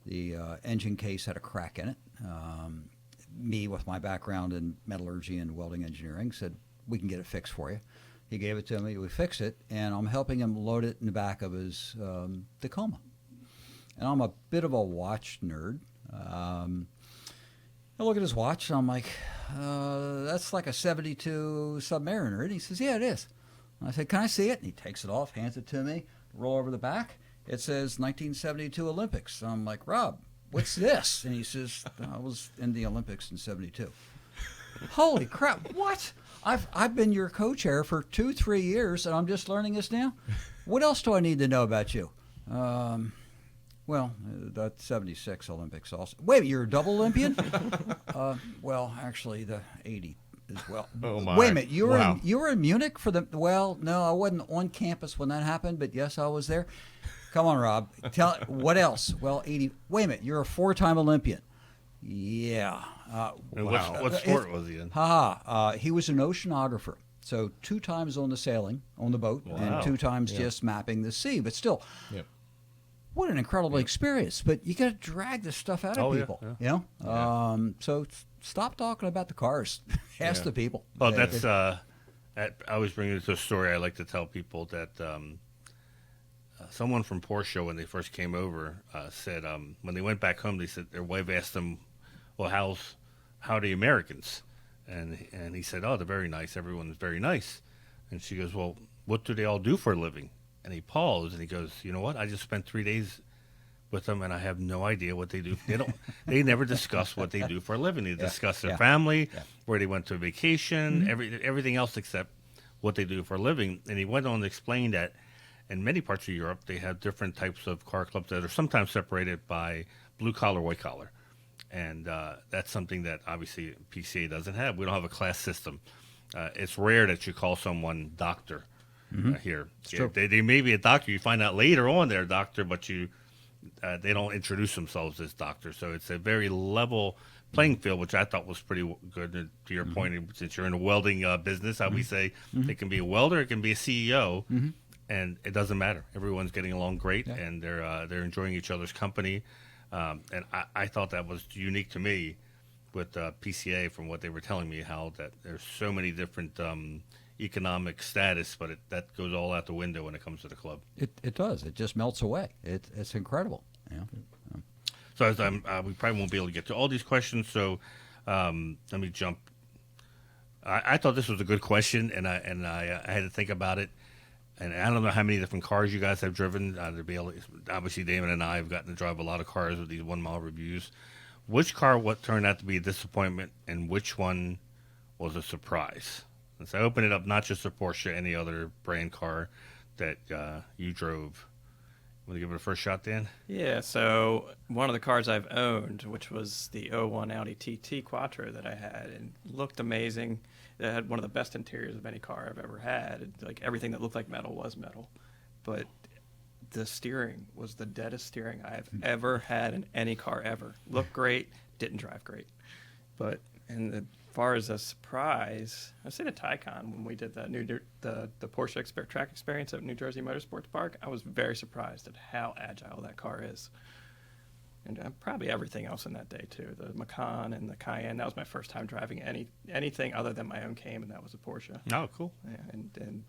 The engine case had a crack in it. Me, with my background in metallurgy and welding engineering, said, we can get it fixed for you. He gave it to me. We fixed it, and I'm helping him load it in the back of his Tacoma. And I'm a bit of a watch nerd. I look at his watch, and I'm like, that's like a 72 Submariner. And he says, yeah, it is. And I said, can I see it? And he takes it off, hands it to me, roll over the back. It says 1972 Olympics. So I'm like, Rob, what's this? And he says, I was in the Olympics in 72. Holy crap, what? I've been your co-chair for 2-3 years, and I'm just learning this now? What else do I need to know about you? Well, that 76 Olympics also. Wait, you're a double Olympian? Well, actually, the 80 as well. Oh my! Wait a minute, you were in Munich for the? Well, no, I wasn't on campus when that happened, but yes, I was there. Come on, Rob. Tell what else? Well, 80. Wait a minute, you're a 4-time Olympian. Yeah. And what sport was he in? He was an oceanographer. So 2 times on the sailing on the boat, and 2 times just mapping the sea. But still. Yep. What an incredible experience! But you got to drag this stuff out of people, you know. So stop talking about the cars. Ask the people. Well, that's I always bring it to a story. I like to tell people that someone from Porsche, when they first came over, said when they went back home, they said their wife asked them, "Well, how are the Americans?" And he said, "Oh, they're very nice. Everyone's very nice." And she goes, "Well, what do they all do for a living?" And he paused and he goes, "You know what? I just spent 3 days with them, and I have no idea what they do. They never discuss what they do for a living. They discuss their family, where they went to vacation, everything else except what they do for a living." And he went on to explain that in many parts of Europe, they have different types of car clubs that are sometimes separated by blue collar, white collar, and that's something that obviously PCA doesn't have. We don't have a class system. It's rare that you call someone doctor. Here, they may be a doctor. You find out later on they're a doctor, but they don't introduce themselves as doctors. So it's a very level playing field, which I thought was pretty good. And to your point, since you're in a welding business, how we say it can be a welder, it can be a CEO, and it doesn't matter. Everyone's getting along great, and they're enjoying each other's company. And I thought that was unique to me with PCA, from what they were telling me, how that there's so many different economic status, but that goes all out the window when it comes to the club. It does. It just melts away. It's incredible. Yeah. So as we probably won't be able to get to all these questions. So let me jump. I thought this was a good question, and I had to think about it. And I don't know how many different cars you guys have driven. To be able, obviously, Damon and I have gotten to drive a lot of cars with these 1 mile reviews. Which car turned out to be a disappointment, and which one was a surprise? And so I open it up not just for Porsche, any other brand car that you drove, Want to give it a first shot, Dan? Yeah, so one of the cars I've owned, which was the '01 Audi TT Quattro that I had, and looked amazing. It had one of the best interiors of any car I've ever had. Like everything that looked like metal was metal, but the steering was the deadest steering I've ever had in any car ever. Looked great, didn't drive great. But as far as a surprise, I say the Taycan when we did the Porsche track experience at New Jersey Motorsports Park. I was very surprised at how agile that car is, and probably everything else in that day too. The Macan and the Cayenne. That was my first time driving anything other than my own Cayman. That was a Porsche. Oh, cool. Yeah, and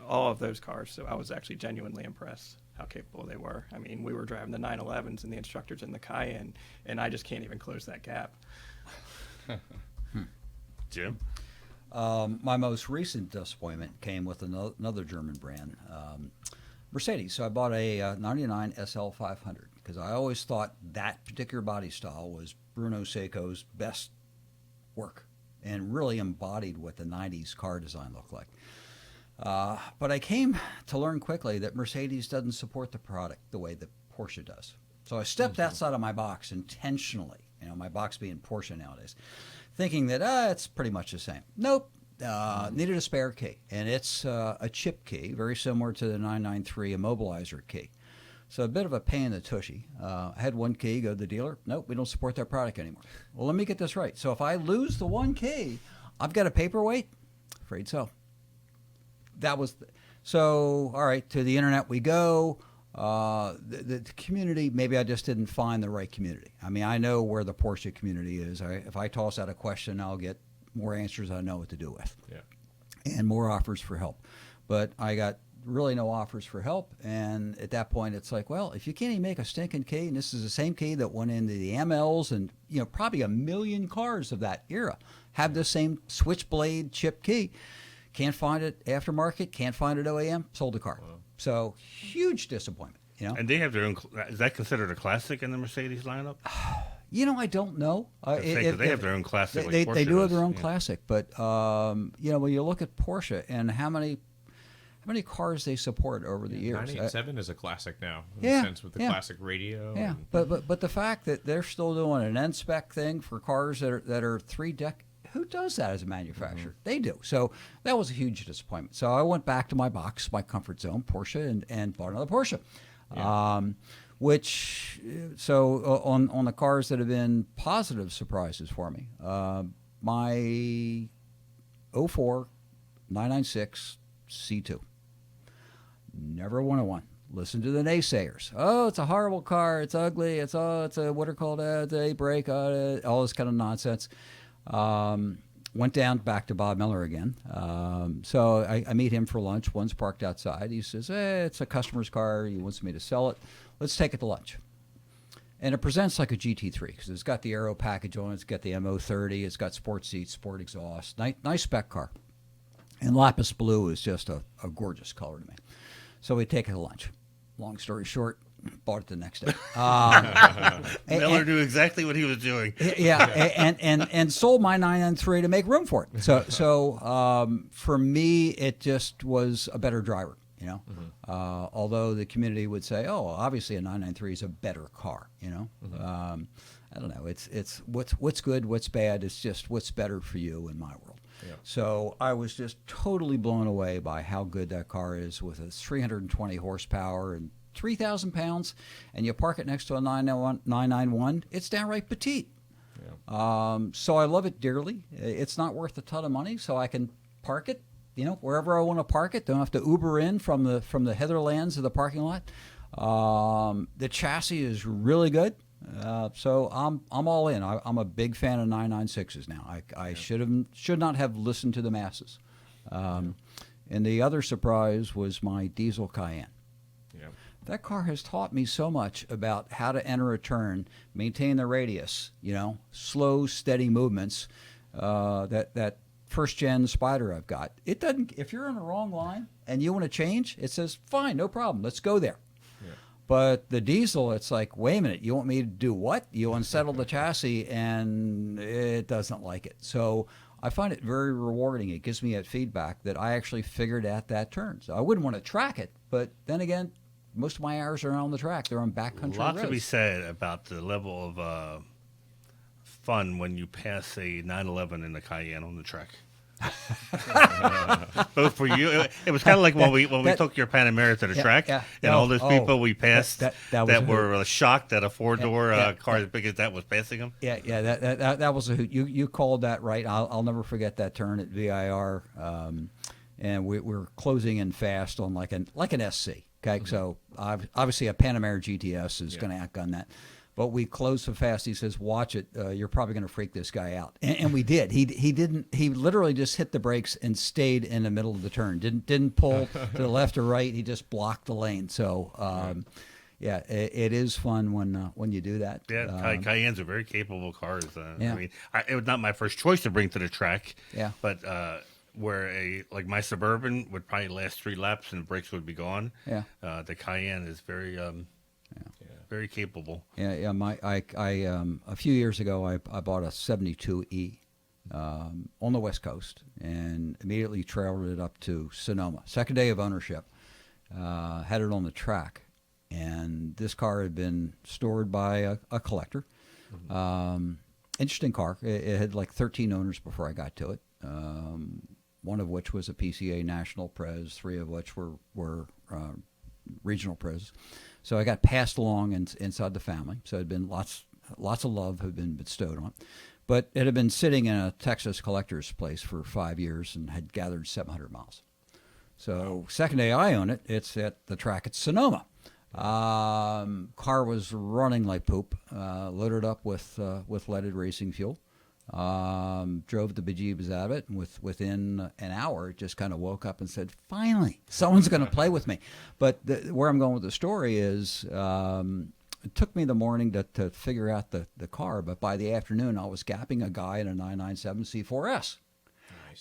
all of those cars. So I was actually genuinely impressed how capable they were. I mean, we were driving the 911s and the instructors in the Cayenne, and I just can't even close that gap. Jim? My most recent disappointment came with another German brand, Mercedes. So I bought a 99 SL 500 because I always thought that particular body style was Bruno Seiko's best work and really embodied what the 90s car design looked like. But I came to learn quickly that Mercedes doesn't support the product the way that Porsche does. So I stepped outside of my box intentionally, my box being Porsche nowadays, thinking that it's pretty much the same. Nope. Needed a spare key, and it's a chip key, very similar to the 993 immobilizer key. So a bit of a pain in the tushy. I had one key, go to the dealer. Nope, we don't support that product anymore. Well, let me get this right. So if I lose the one key, I've got a paperweight? Afraid so. That was so. All right, to the internet we go. The community, maybe I just didn't find the right community. I mean, I know where the Porsche community is. If I toss out a question, I'll get more answers I know what to do with. Yeah. And more offers for help. But I got really no offers for help. And at that point, it's like, well, if you can't even make a stinking key, and this is the same key that went into the MLs and, probably a million cars of that era have the same switchblade chip key. Can't find it aftermarket, can't find it OEM, sold the car. Wow. So huge disappointment, And they have their own. Is that considered a classic in the Mercedes lineup? I don't know. They have their own classic. They do have their own classic, but when you look at Porsche and how many cars they support over the years. 987 is a classic now, in a sense, with the classic radio. Yeah, but the fact that they're still doing an N-spec thing for cars that are 3 decades. Who does that as a manufacturer? They do. So that was a huge disappointment. So I went back to my box, my comfort zone, Porsche, and bought another Porsche. Yeah. On the cars that have been positive surprises for me, my 04 996 C2. Never wanted one. Listen to the naysayers. Oh, it's a horrible car. It's ugly. It's a what are called a brake. All this kind of nonsense. Went down back to Bob Miller again. So I meet him for lunch. One's parked outside. He says, it's a customer's car. He wants me to sell it. Let's take it to lunch. And it presents like a GT3 because it's got the aero package on it. It's got the MO30. It's got sport seats, sport exhaust. Nice spec car. And lapis blue is just a gorgeous color to me. So we take it to lunch. Long story short, bought it the next day. Miller knew exactly what he was doing. Yeah, and sold my 993 to make room for it. So for me, it just was a better driver. Although the community would say, "Oh, obviously a 993 is a better car." I don't know. It's what's good, what's bad. It's just what's better for you in my world. Yeah. So I was just totally blown away by how good that car is with a 320 horsepower and 3,000 pounds, and you park it next to a 991, it's downright petite. Yeah. So I love it dearly. It's not worth a ton of money, so I can park it, wherever I want to park it. Don't have to Uber in from the Heatherlands of the parking lot. The chassis is really good. So I'm all in. I'm a big fan of 996s now. I should not have listened to the masses. And the other surprise was my diesel Cayenne. Yeah. That car has taught me so much about how to enter a turn, maintain the radius, slow, steady movements. That first-gen Spider I've got, it doesn't. If you're in the wrong line and you want to change, it says, fine, no problem, let's go there. Yeah. But the diesel, it's like, wait a minute, you want me to do what? You unsettle the chassis, and it doesn't like it. So I find it very rewarding. It gives me that feedback that I actually figured out that turn. So I wouldn't want to track it, but then again, most of my hours are on the track. They're on backcountry Lots roads. to be said about the level of fun when you pass a 911 in the Cayenne on the track. Both for you, it was kind of like when we took your Panamera to the track, and all those people we passed that were shocked that a 4-door car as big as that was passing them. That was a hoot. You called that right. I'll never forget that turn at VIR, and we're closing in fast on like an SC. Okay, so obviously a Panamera GTS is going to outgun that. But we closed so fast. He says, "Watch it. You're probably going to freak this guy out." And we did. He didn't. He literally just hit the brakes and stayed in the middle of the turn. Didn't pull to the left or right. He just blocked the lane. So, it is fun when you do that. Yeah, Cayennes are very capable cars. I mean, it was not my first choice to bring to the track. Yeah. But where my Suburban would probably last 3 laps and the brakes would be gone. Yeah. The Cayenne is very. Very capable. Yeah. A few years ago, I bought a 72E on the West Coast and immediately trailed it up to Sonoma. Second day of ownership, had it on the track, and this car had been stored by a collector. Interesting car. It had like 13 owners before I got to it. One of which was a PCA National Prez, 3 of which were regional Prez. So I got passed along inside the family. So it had been lots of love had been bestowed on it. But it had been sitting in a Texas collector's place for 5 years and had gathered 700 miles. So second day I own it, it's at the track at Sonoma. Car was running like poop, loaded up with leaded racing fuel. Drove the bejeebus out of it, and within an hour, it just kind of woke up and said, "Finally, someone's going to play with me." But where I'm going with the story is, it took me the morning to figure out the car, but by the afternoon, I was gapping a guy in a 997 C4S.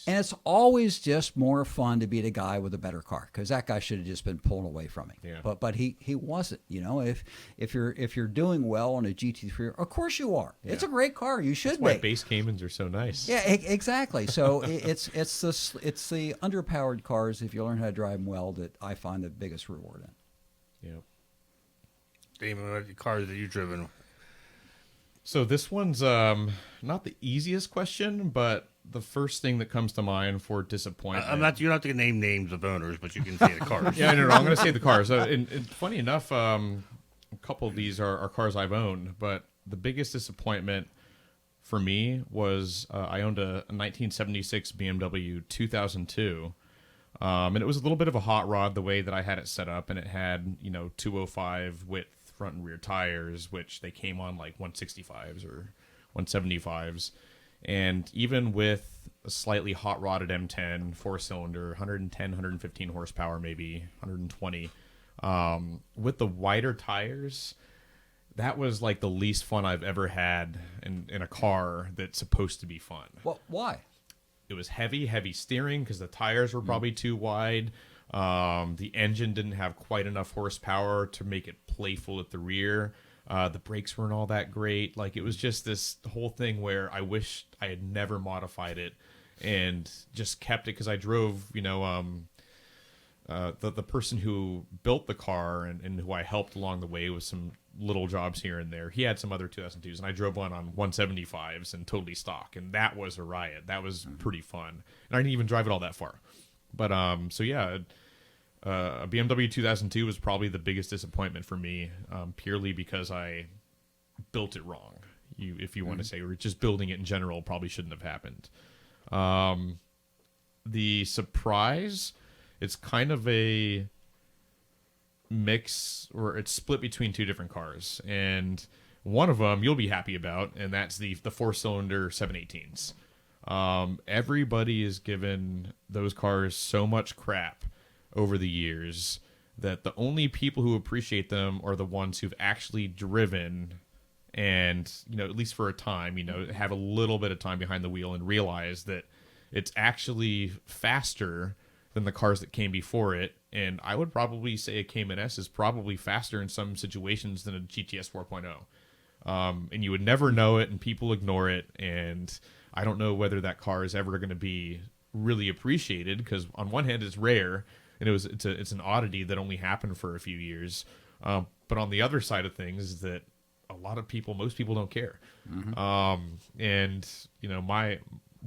And it's always just more fun to beat a guy with a better car, because that guy should have just been pulled away from me. Yeah. But he wasn't. If you're doing well on a GT3, of course you are. Yeah. It's a great car. You should That's be. why base Caymans are so nice. Yeah, exactly. So it's the underpowered cars, if you learn how to drive them well, that I find the biggest reward in. Yeah. Damon, what cars that you've driven? So this one's not the easiest question, but the first thing that comes to mind for disappointment. You don't have to name names of owners, but you can say the cars. Yeah, no, I'm going to say the cars. And funny enough, a couple of these are cars I've owned, but the biggest disappointment for me was I owned a 1976 BMW 2002. And it was a little bit of a hot rod the way that I had it set up, and it had 205 width front and rear tires, which they came on like 165s or 175s. And even with a slightly hot rodded M10 4-cylinder, 110, 115 horsepower, maybe 120, with the wider tires, that was like the least fun I've ever had in a car that's supposed to be fun. Well, why? It was heavy steering because the tires were probably too wide. The engine didn't have quite enough horsepower to make it playful at the rear. The brakes weren't all that great. Like, it was just this whole thing where I wish I had never modified it and just kept it, because I drove, the person who built the car and who I helped along the way with some little jobs here and there. He had some other 2002s, and I drove one on 175s and totally stock, and that was a riot. That was pretty fun. And I didn't even drive it all that far. But, a BMW 2002 was probably the biggest disappointment for me, purely because I built it wrong, if you want to say, or just building it in general probably shouldn't have happened. The surprise, it's kind of a mix, or it's split between 2 different cars, and one of them you'll be happy about, and that's the 4-cylinder 718s. Everybody has given those cars so much crap over the years that the only people who appreciate them are the ones who've actually driven and, at least for a time, have a little bit of time behind the wheel and realize that it's actually faster than the cars that came before it. And I would probably say a Cayman S is probably faster in some situations than a GTS 4.0. And you would never know it, and people ignore it. And I don't know whether that car is ever going to be really appreciated, because on one hand it's rare, and it's an oddity that only happened for a few years. But on the other side of things is that most people don't care. And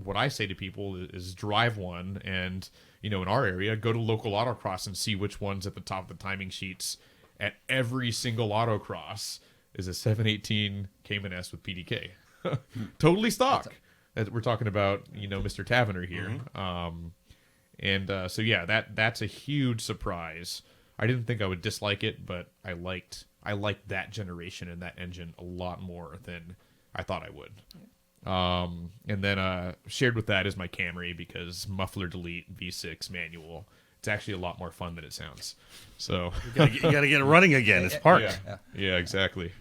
what I say to people is drive one, and in our area, go to local autocross and see which one's at the top of the timing sheets at every single autocross is a 718 Cayman S with PDK. Totally stock. We're talking about, Mr. Tavener here. So yeah, that's a huge surprise. I didn't think I would dislike it, but I liked that generation and that engine a lot more than I thought I would. And then shared with that is my Camry, because muffler delete V6 manual. It's actually a lot more fun than it sounds. So you gotta get it running again. It's parked. Yeah, exactly.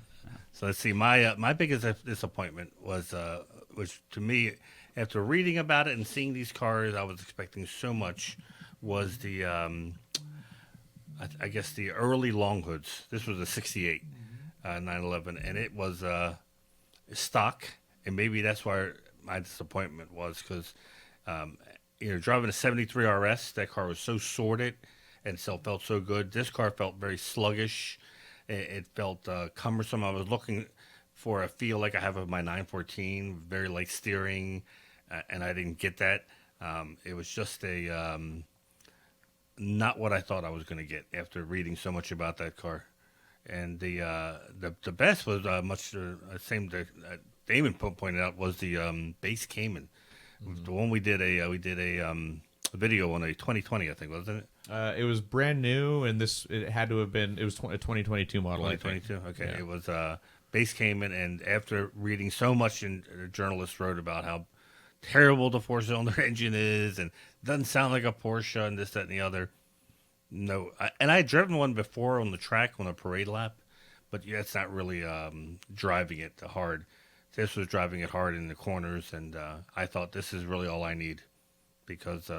So let's see. My biggest disappointment was to me, after reading about it and seeing these cars, I was expecting so much. Was the I guess the early long hoods. This was a '68 911, and it was stock, and maybe that's why my disappointment was, because driving a '73 RS, that car was so sorted and felt so good. This car felt very sluggish. It felt cumbersome. I was looking for a feel like I have with my 914, very light steering, and I didn't get that. It was just not what I thought I was going to get after reading so much about that car. And the best was much the same that Damon pointed out, was the base Cayman. The one we did a video on a 2020, I think, wasn't it? It was brand new, and it had to have been. It was a 2022 model. 2022. Okay, Yeah. It was base Cayman, and after reading so much, and journalists wrote about how terrible the four-cylinder engine is, and doesn't sound like a Porsche, and this, that, and the other. No, and I had driven one before on the track on a parade lap, but it's not really driving it hard. This was driving it hard in the corners, and I thought this is really all I need, because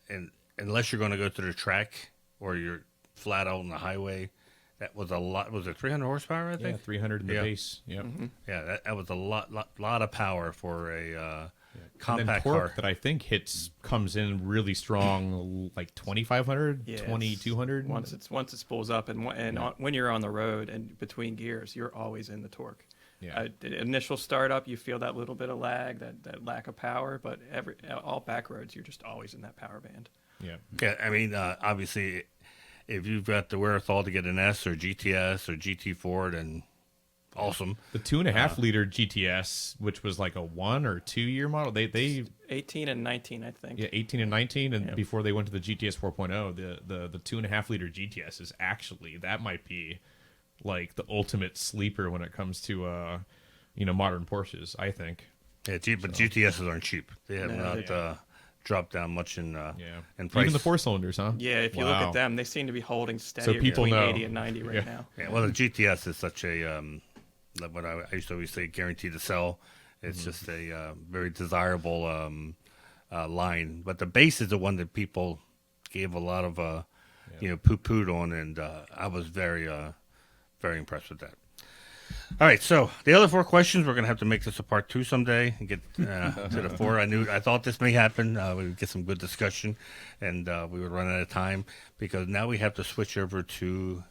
and unless you're going to go to the track or you're flat out on the highway, that was a lot. Was it 300 horsepower? I think 300 in the base. Yeah, yeah, that was a lot of power for a compact and torque car that I think comes in really strong, like 2,500, 2,200. Once it spools up, and when you're on the road and between gears, you're always in the torque. Yeah. The initial startup, you feel that little bit of lag, that lack of power, but all back roads, you're just always in that power band. Yeah. Yeah, I mean, obviously, if you've got the wherewithal to get an S or GTS or GT4, then awesome. The 2.5 liter GTS, which was like a 1 or 2 year model, they 18 and 19, I think. Yeah, 18 and 19, and before they went to the GTS 4.0, the 2.5 liter GTS is actually, that might be like the ultimate sleeper when it comes to modern Porsches, I think. Yeah, but GTSs aren't cheap. They have not dropped down much in price. Even the 4-cylinders, huh? Yeah, if you look at them, they seem to be holding steady people between know. 80 and 90 right now. Yeah, well, the GTS is such a what I used to always say, guaranteed to sell. It's just a very desirable line. But the base is the one that people gave a lot of poo-pooed on, and I was very very impressed with that. All right, so the other 4 questions, we're going to have to make this a part 2 someday and get to the 4. I thought this may happen. We would get some good discussion, and we would run out of time, because now we have to switch over to.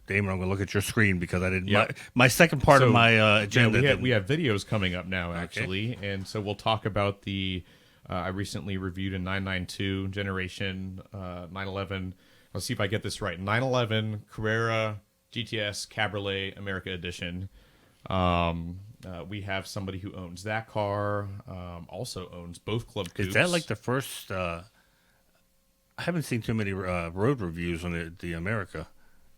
Damon, I'm going to look at your screen, because I didn't. Yep. My second part of my agenda. Yeah, we have videos coming up now, actually, and so we'll talk about the. I recently reviewed a 992 generation 911. Let's see if I get this right. 911 Carrera GTS Cabriolet America Edition. We have somebody who owns that car. Also owns both Club Coupes. Is that like the first? I haven't seen too many road reviews on the America.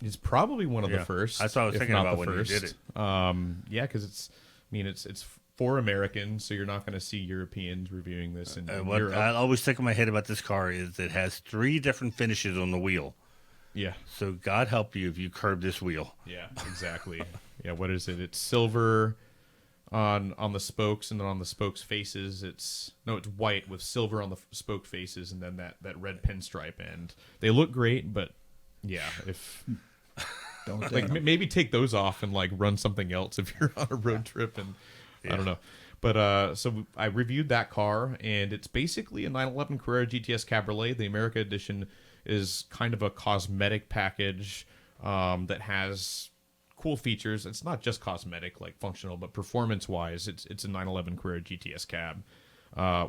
It's probably one of the first. That's what I was thinking about when you did it. Yeah, because it's for Americans, so you're not going to see Europeans reviewing this in What Europe. I always stick in my head about this car is it has 3 different finishes on the wheel. Yeah. So God help you if you curb this wheel. Yeah, exactly. Yeah, what is it? It's silver on the spokes, and then on the spokes faces, it's white with silver on the spoke faces, and then that red pinstripe. And they look great, but yeah, if maybe take those off and like run something else if you're on a road trip, and I don't know. But so I reviewed that car, and it's basically a 911 Carrera GTS Cabriolet. The America Edition is kind of a cosmetic package that has cool features. It's not just cosmetic, like functional, but performance-wise, it's a 911 Carrera GTS cab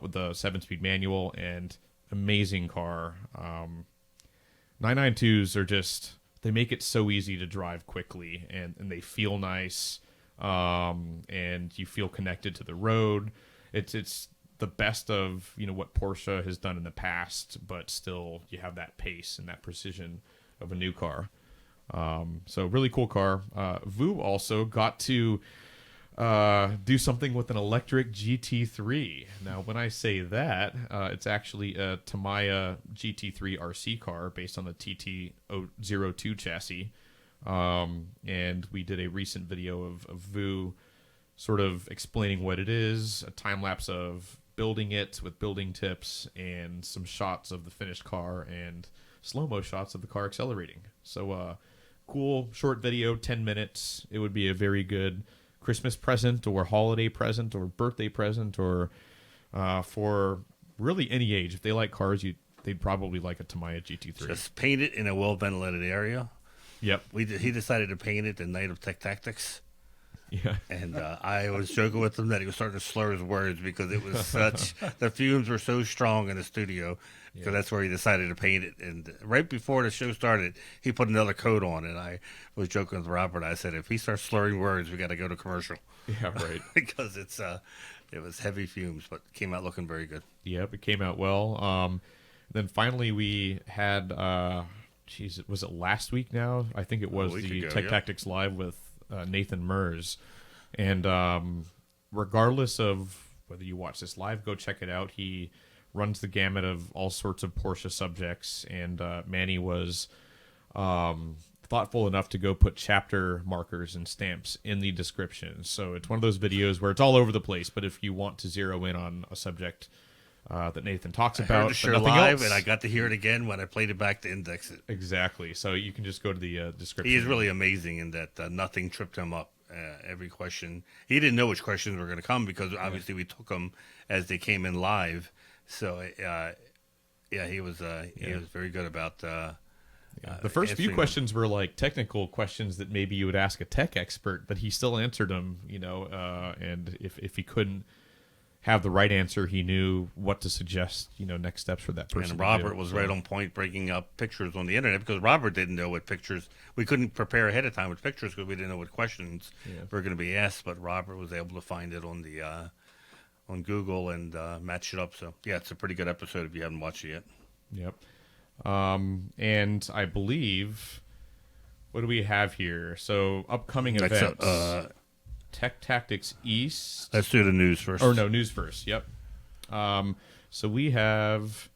with the 7-speed manual and amazing car. 992s are just, they make it so easy to drive quickly, and they feel nice, and you feel connected to the road. It's the best of, you know, what Porsche has done in the past, but still you have that pace and that precision of a new car. So really cool car. Vu also got to do something with an electric GT3. Now, when I say that, it's actually a Tamiya GT3 RC car based on the TT02 chassis. And we did a recent video of Vu sort of explaining what it is, a time lapse of building it with building tips, and some shots of the finished car and slow-mo shots of the car accelerating. So cool short video, 10 minutes. It would be a very good Christmas present or holiday present or birthday present, or for really any age. If they like cars, they'd probably like a Tamiya GT3. Just paint it in a well-ventilated area. Yep. He decided to paint it the night of Tech Tactics. Yeah. And I was joking with him that he was starting to slur his words because it was such, the fumes were so strong in the studio, because that's where he decided to paint it. And right before the show started, he put another coat on, and I was joking with Robert. I said, if he starts slurring words, we got to go to commercial. Yeah, right. Because it was heavy fumes, but came out looking very good. Yep, it came out well. Then finally we had, was it last week now? I think it was the ago, Tech Tactics Live with Nathan Mers. And regardless of whether you watch this live, go check it out. He runs the gamut of all sorts of Porsche subjects, and Manny was thoughtful enough to go put chapter markers and stamps in the description. So it's one of those videos where it's all over the place, but if you want to zero in on a subject that Nathan talks about, I heard the show live, else, and I got to hear it again when I played it back to index it. Exactly. So you can just go to the description. He is really amazing in that nothing tripped him up. Every question, he didn't know which questions were going to come, because obviously we took them as they came in live. So he was very good about. The first few questions were like technical questions that maybe you would ask a tech expert, but he still answered them. You know, and if he couldn't have the right answer, he knew what to suggest, you know, next steps for that person. And Robert was right on point, breaking up pictures on the internet, because Robert didn't know what pictures. We couldn't prepare ahead of time with pictures because we didn't know what questions were going to be asked. But Robert was able to find it on the on Google and match it up. So yeah, it's a pretty good episode if you haven't watched it yet. Yep. And I believe, what do we have here? So upcoming events. Tech Tactics East. Let's do the news first. Or no, news first. Yep. So we have.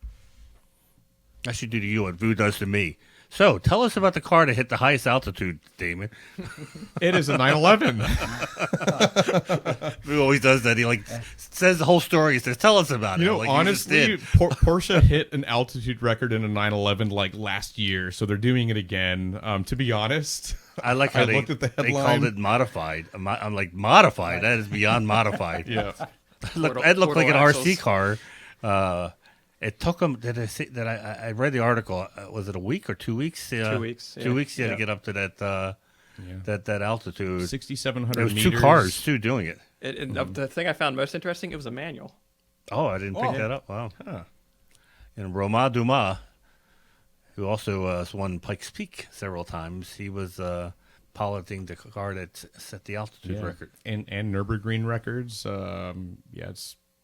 I should do to you what Vu does to me. So tell us about the car that hit the highest altitude, Damon. It is a 911. Vu always does that. He says the whole story. He says, "Tell us about it." You know, honestly, Porsche hit an altitude record in a 911 like last year, so they're doing it again. To be honest. I like how they called it modified. I'm like, modified? That is beyond modified. Yeah. It looked like an RC car. It took them, did I say that I read the article, was it a week or 2 weeks? 2 weeks. 2 weeks, to get up to that altitude. 6,700 There was meters. 2 cars, too, doing it. The thing I found most interesting, it was a manual. Oh, I didn't pick that up. Wow. Huh. And Romain Dumas, who also won Pikes Peak several times, he was piloting the car that set the altitude record. And Nürburgring records.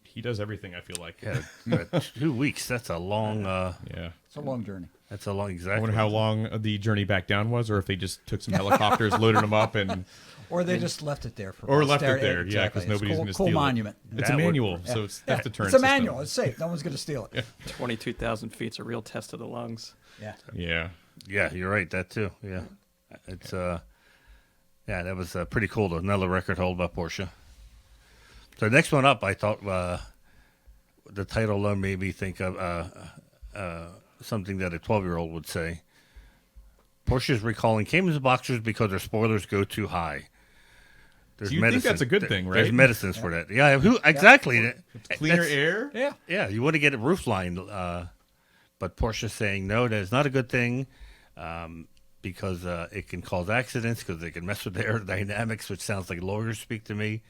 He does everything, I feel like. Yeah, 2 weeks, that's a long... It's a long journey. That's a long, exactly. I wonder how long the journey back down was, or if they just took some helicopters, loaded them up, and... Or they just left it there for left it there, because nobody's going to steal it. Cool monument. It's a manual, so it's that's deterrent It's a manual. It's safe. No one's going to steal it. 22,000 feet's a real test of the lungs. Yeah. Yeah, you're right. That too. Yeah, it's that was pretty cool. Another record hold by Porsche. So next one up, I thought the title alone made me think of something that a 12-year-old would say. Porsche is recalling Cayman's boxers because their spoilers go too high. There's So you think that's a good thing, There's right? medicines for that. Yeah, exactly. Cleaner That's- air. Yeah. Yeah, you want to get a roof line, but Porsche's saying no, that is not a good thing because it can cause accidents because they can mess with the aerodynamics, which sounds like lawyers speak to me.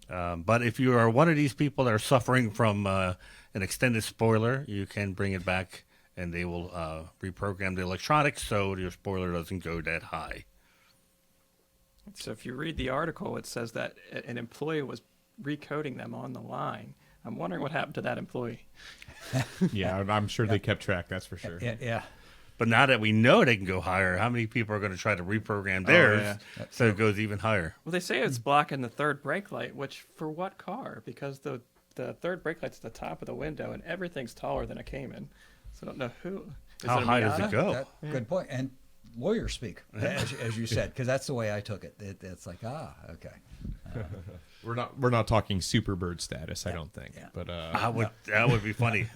But if you are one of these people that are suffering from an extended spoiler, you can bring it back, and they will reprogram the electronics so your spoiler doesn't go that high. So if you read the article, it says that an employee was recoding them on the line. I'm wondering what happened to that employee. Yeah, I'm sure they kept track. That's for sure. Yeah. But now that we know they can go higher, how many people are going to try to reprogram theirs yeah. so it goes even higher? Well, they say it's blocking the third brake light, which for what car? Because the third brake light's at the top of the window, and everything's taller than a Cayman. So I don't know who. Is How it a high does Miata? it go? Good point. And lawyers speak, as you said, because that's the way I took it. It's like, okay. We're not talking Superbird status, I don't think. Yeah. But That would be funny.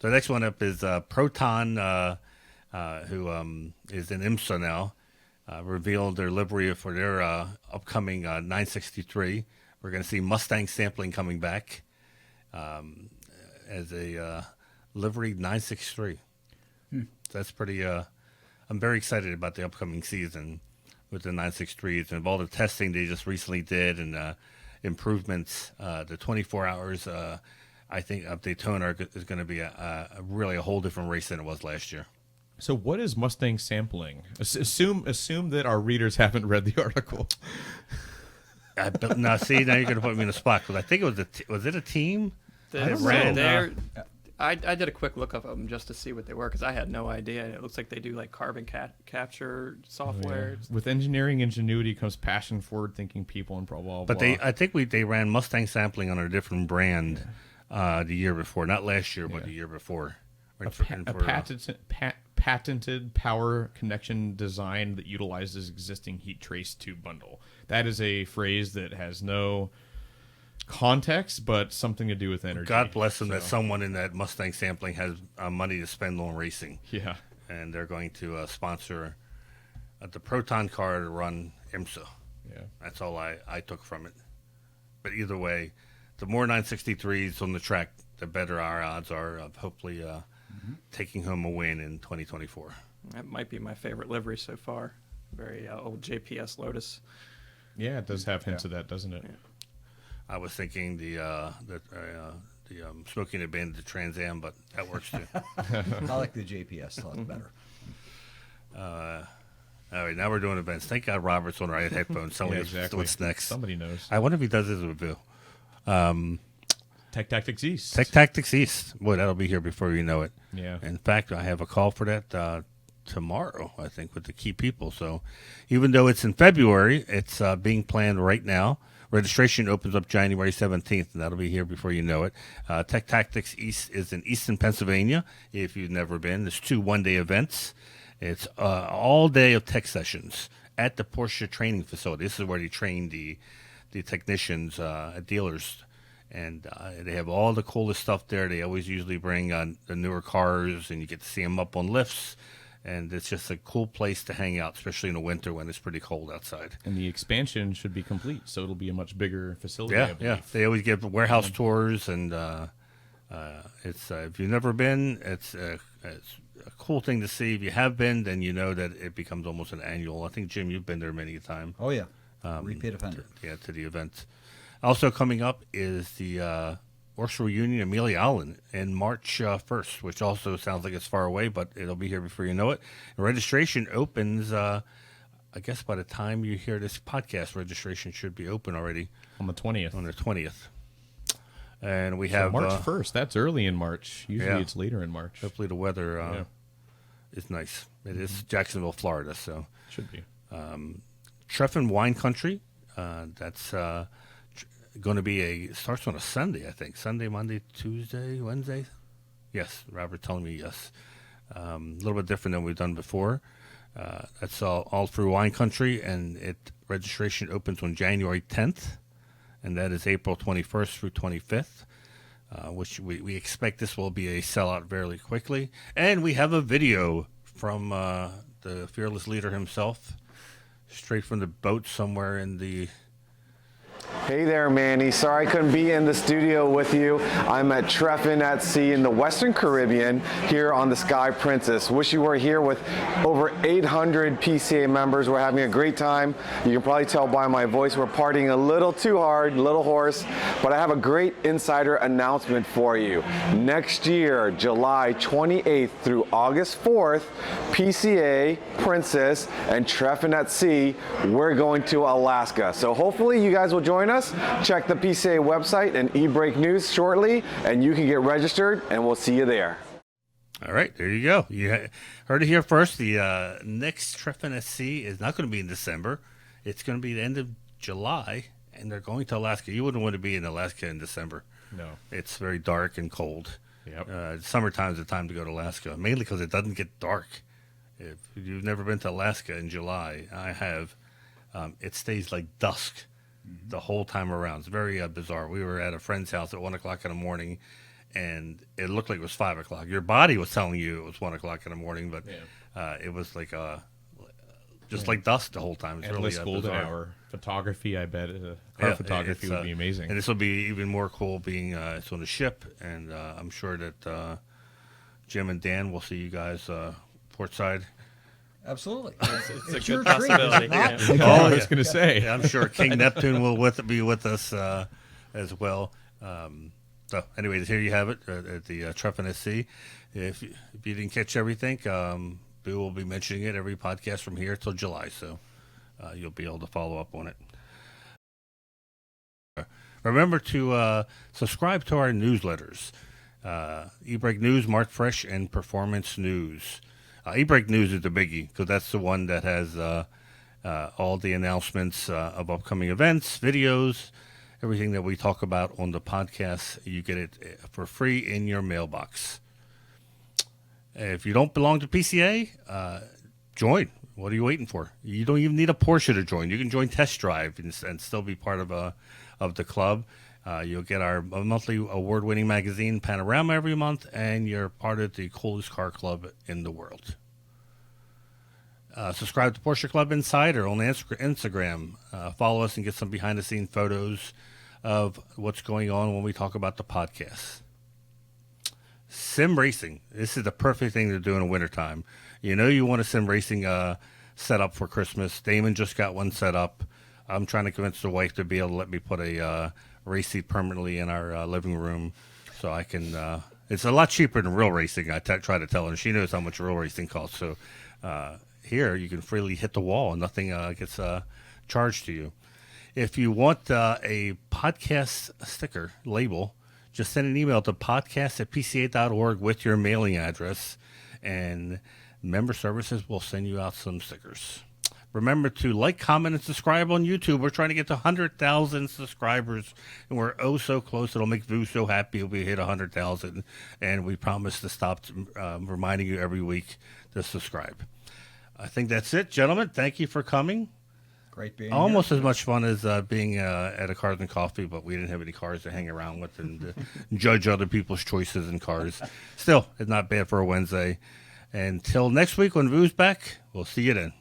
The next one up is Proton, who is in IMSA now, revealed their livery for their upcoming 963. We're going to see Mustang sampling coming back as a livery 963. That's pretty. I'm very excited about the upcoming season with the 963s and all the testing they just recently did and improvements. The 24 hours, I think, of Daytona is going to be really a whole different race than it was last year. so what is Mustang sampling? Assume that our readers haven't read the article. Now, see, now you're going to put me in a spot because I think it was was it a team? I did a quick look of them just to see what they were because I had no idea. It looks like they do like carbon capture software. With engineering ingenuity comes passion, forward-thinking people, and blah blah blah. But I think they ran Mustang sampling on a different brand the year before, not last year, but the year before. Patented power connection design that utilizes existing heat trace tube bundle. That is a phrase that has no context, but something to do with energy. God bless them that someone in that Mustang sampling has money to spend on racing. Yeah. And they're going to sponsor the Proton car to run IMSA. Yeah. That's all I took from it. But either way, the more 963s on the track, the better our odds are of hopefully taking home a win in 2024. That might be my favorite livery so far. Very old JPS Lotus. Yeah, it does have hints of that, doesn't it? Yeah. I was thinking the Smoking Abandoned the Trans Am, but that works too. I like the JPS a lot better. All right, now we're doing events. Thank God Robert's on the right headphones. Somebody exactly. what's next. Somebody knows. I wonder if he does his review. Tech Tactics East. Tech Tactics East. Boy, that'll be here before you know it. Yeah. In fact, I have a call for that tomorrow, I think, with the key people. So even though it's in February, it's being planned right now. Registration opens up January 17th, and that'll be here before you know it. Tech Tactics East is in Easton, Pennsylvania, if you've never been. There's 2 one-day events. It's all day of tech sessions at the Porsche training facility. This is where they train the technicians, dealers, and they have all the coolest stuff there. They always usually bring the newer cars, and you get to see them up on lifts. And it's just a cool place to hang out, especially in the winter when it's pretty cold outside. And the expansion should be complete, so it'll be a much bigger facility. Yeah, I believe. yeah. They always give warehouse tours, and it's if you've never been, it's a cool thing to see. If you have been, then you know that it becomes almost an annual. I think, Jim, you've been there many a time. Oh, yeah. Repeat offender. To the event. Also coming up is the Porsche reunion in Amelia Island in March 1st, which also sounds like it's far away, but it'll be here before you know it. And registration opens, I guess by the time you hear this podcast, registration should be open already. On the 20th. On the 20th. And we So have... March 1st. That's early in March. Usually yeah. It's later in March. Hopefully the weather is nice. It is Jacksonville, Florida, so... Should be. Treffen Wine Country, that's... going to be starts on a Sunday, I think. Sunday, Monday, Tuesday, Wednesday. Yes, Robert telling me yes. A little bit different than we've done before. That's all through Wine Country, and registration opens on January 10th, and that is April 21st through 25th, which we expect this will be a sellout fairly quickly. And we have a video from the fearless leader himself, straight from the boat somewhere in the... Hey there, Manny. Sorry I couldn't be in the studio with you. I'm at Treffen at Sea in the Western Caribbean here on the Sky Princess. Wish you were here with over 800 PCA members. We're having a great time. You can probably tell by my voice we're partying a little too hard, a little hoarse, but I have a great insider announcement for you. Next year, July 28th through August 4th, PCA, Princess, and Treffen at Sea, we're going to Alaska. So hopefully you guys will join us. Check the PCA website and eBreak News shortly, and you can get registered, and we'll see you there. All right, there you go. You heard it here first. The next Treffen at Sea is not going to be in December. It's going to be the end of July, and they're going to Alaska. You wouldn't want to be in Alaska in December. No. It's very dark and cold. Yep. Summertime is the time to go to Alaska, mainly because it doesn't get dark. If you've never been to Alaska in July, I have. It stays like dusk the whole time around. It's very bizarre. We were at a friend's house at 1 o'clock in the morning, and it looked like it was 5 o'clock. Your body was telling you it was 1 o'clock in the morning, but it was like just like dusk the whole time. It's Endless really golden bizarre. hour. Photography, I bet. Car photography would be amazing. And this will be even more cool being it's on a ship, and I'm sure that Jim and Dan will see you guys portside. Absolutely. It's a good possibility. I was going to say. Yeah, I'm sure King Neptune will be with us as well. So, anyways, here you have it at the Treffen at Sea. If you didn't catch everything, we will be mentioning it every podcast from here till July, so you'll be able to follow up on it. Remember to subscribe to our newsletters, eBreak News, Mark Fresh, and Performance News. eBreak News is the biggie because that's the one that has all the announcements of upcoming events, videos, everything that we talk about on the podcast. You get it for free in your mailbox. If you don't belong to PCA, join. What are you waiting for? You don't even need a Porsche to join. You can join Test Drive and still be part of the club. You'll get our monthly award-winning magazine, Panorama, every month, and you're part of the coolest car club in the world. Subscribe to Porsche Club Insider on Instagram. Follow us and get some behind-the-scenes photos of what's going on when we talk about the podcast. Sim racing. This is the perfect thing to do in the wintertime. You know you want a sim racing set up for Christmas. Damon just got one set up. I'm trying to convince the wife to be able to let me put a race seat permanently in our living room so I can it's a lot cheaper than real racing. I try to tell her. She knows how much real racing costs. So here you can freely hit the wall and nothing gets charged to you. If you want a podcast sticker label, just send an email to podcast@pca.org with your mailing address, and Member Services will send you out some stickers. Remember to like, comment, and subscribe on YouTube. We're trying to get to 100,000 subscribers, and we're oh so close. It'll make Vu so happy if we hit 100,000, and we promise to stop reminding you every week to subscribe. I think that's it, gentlemen. Thank you for coming. Great being Almost here. as much fun as being at a Cars and Coffee, but we didn't have any cars to hang around with and judge other people's choices in cars. Still, it's not bad for a Wednesday. Until next week when Vu's back, we'll see you then.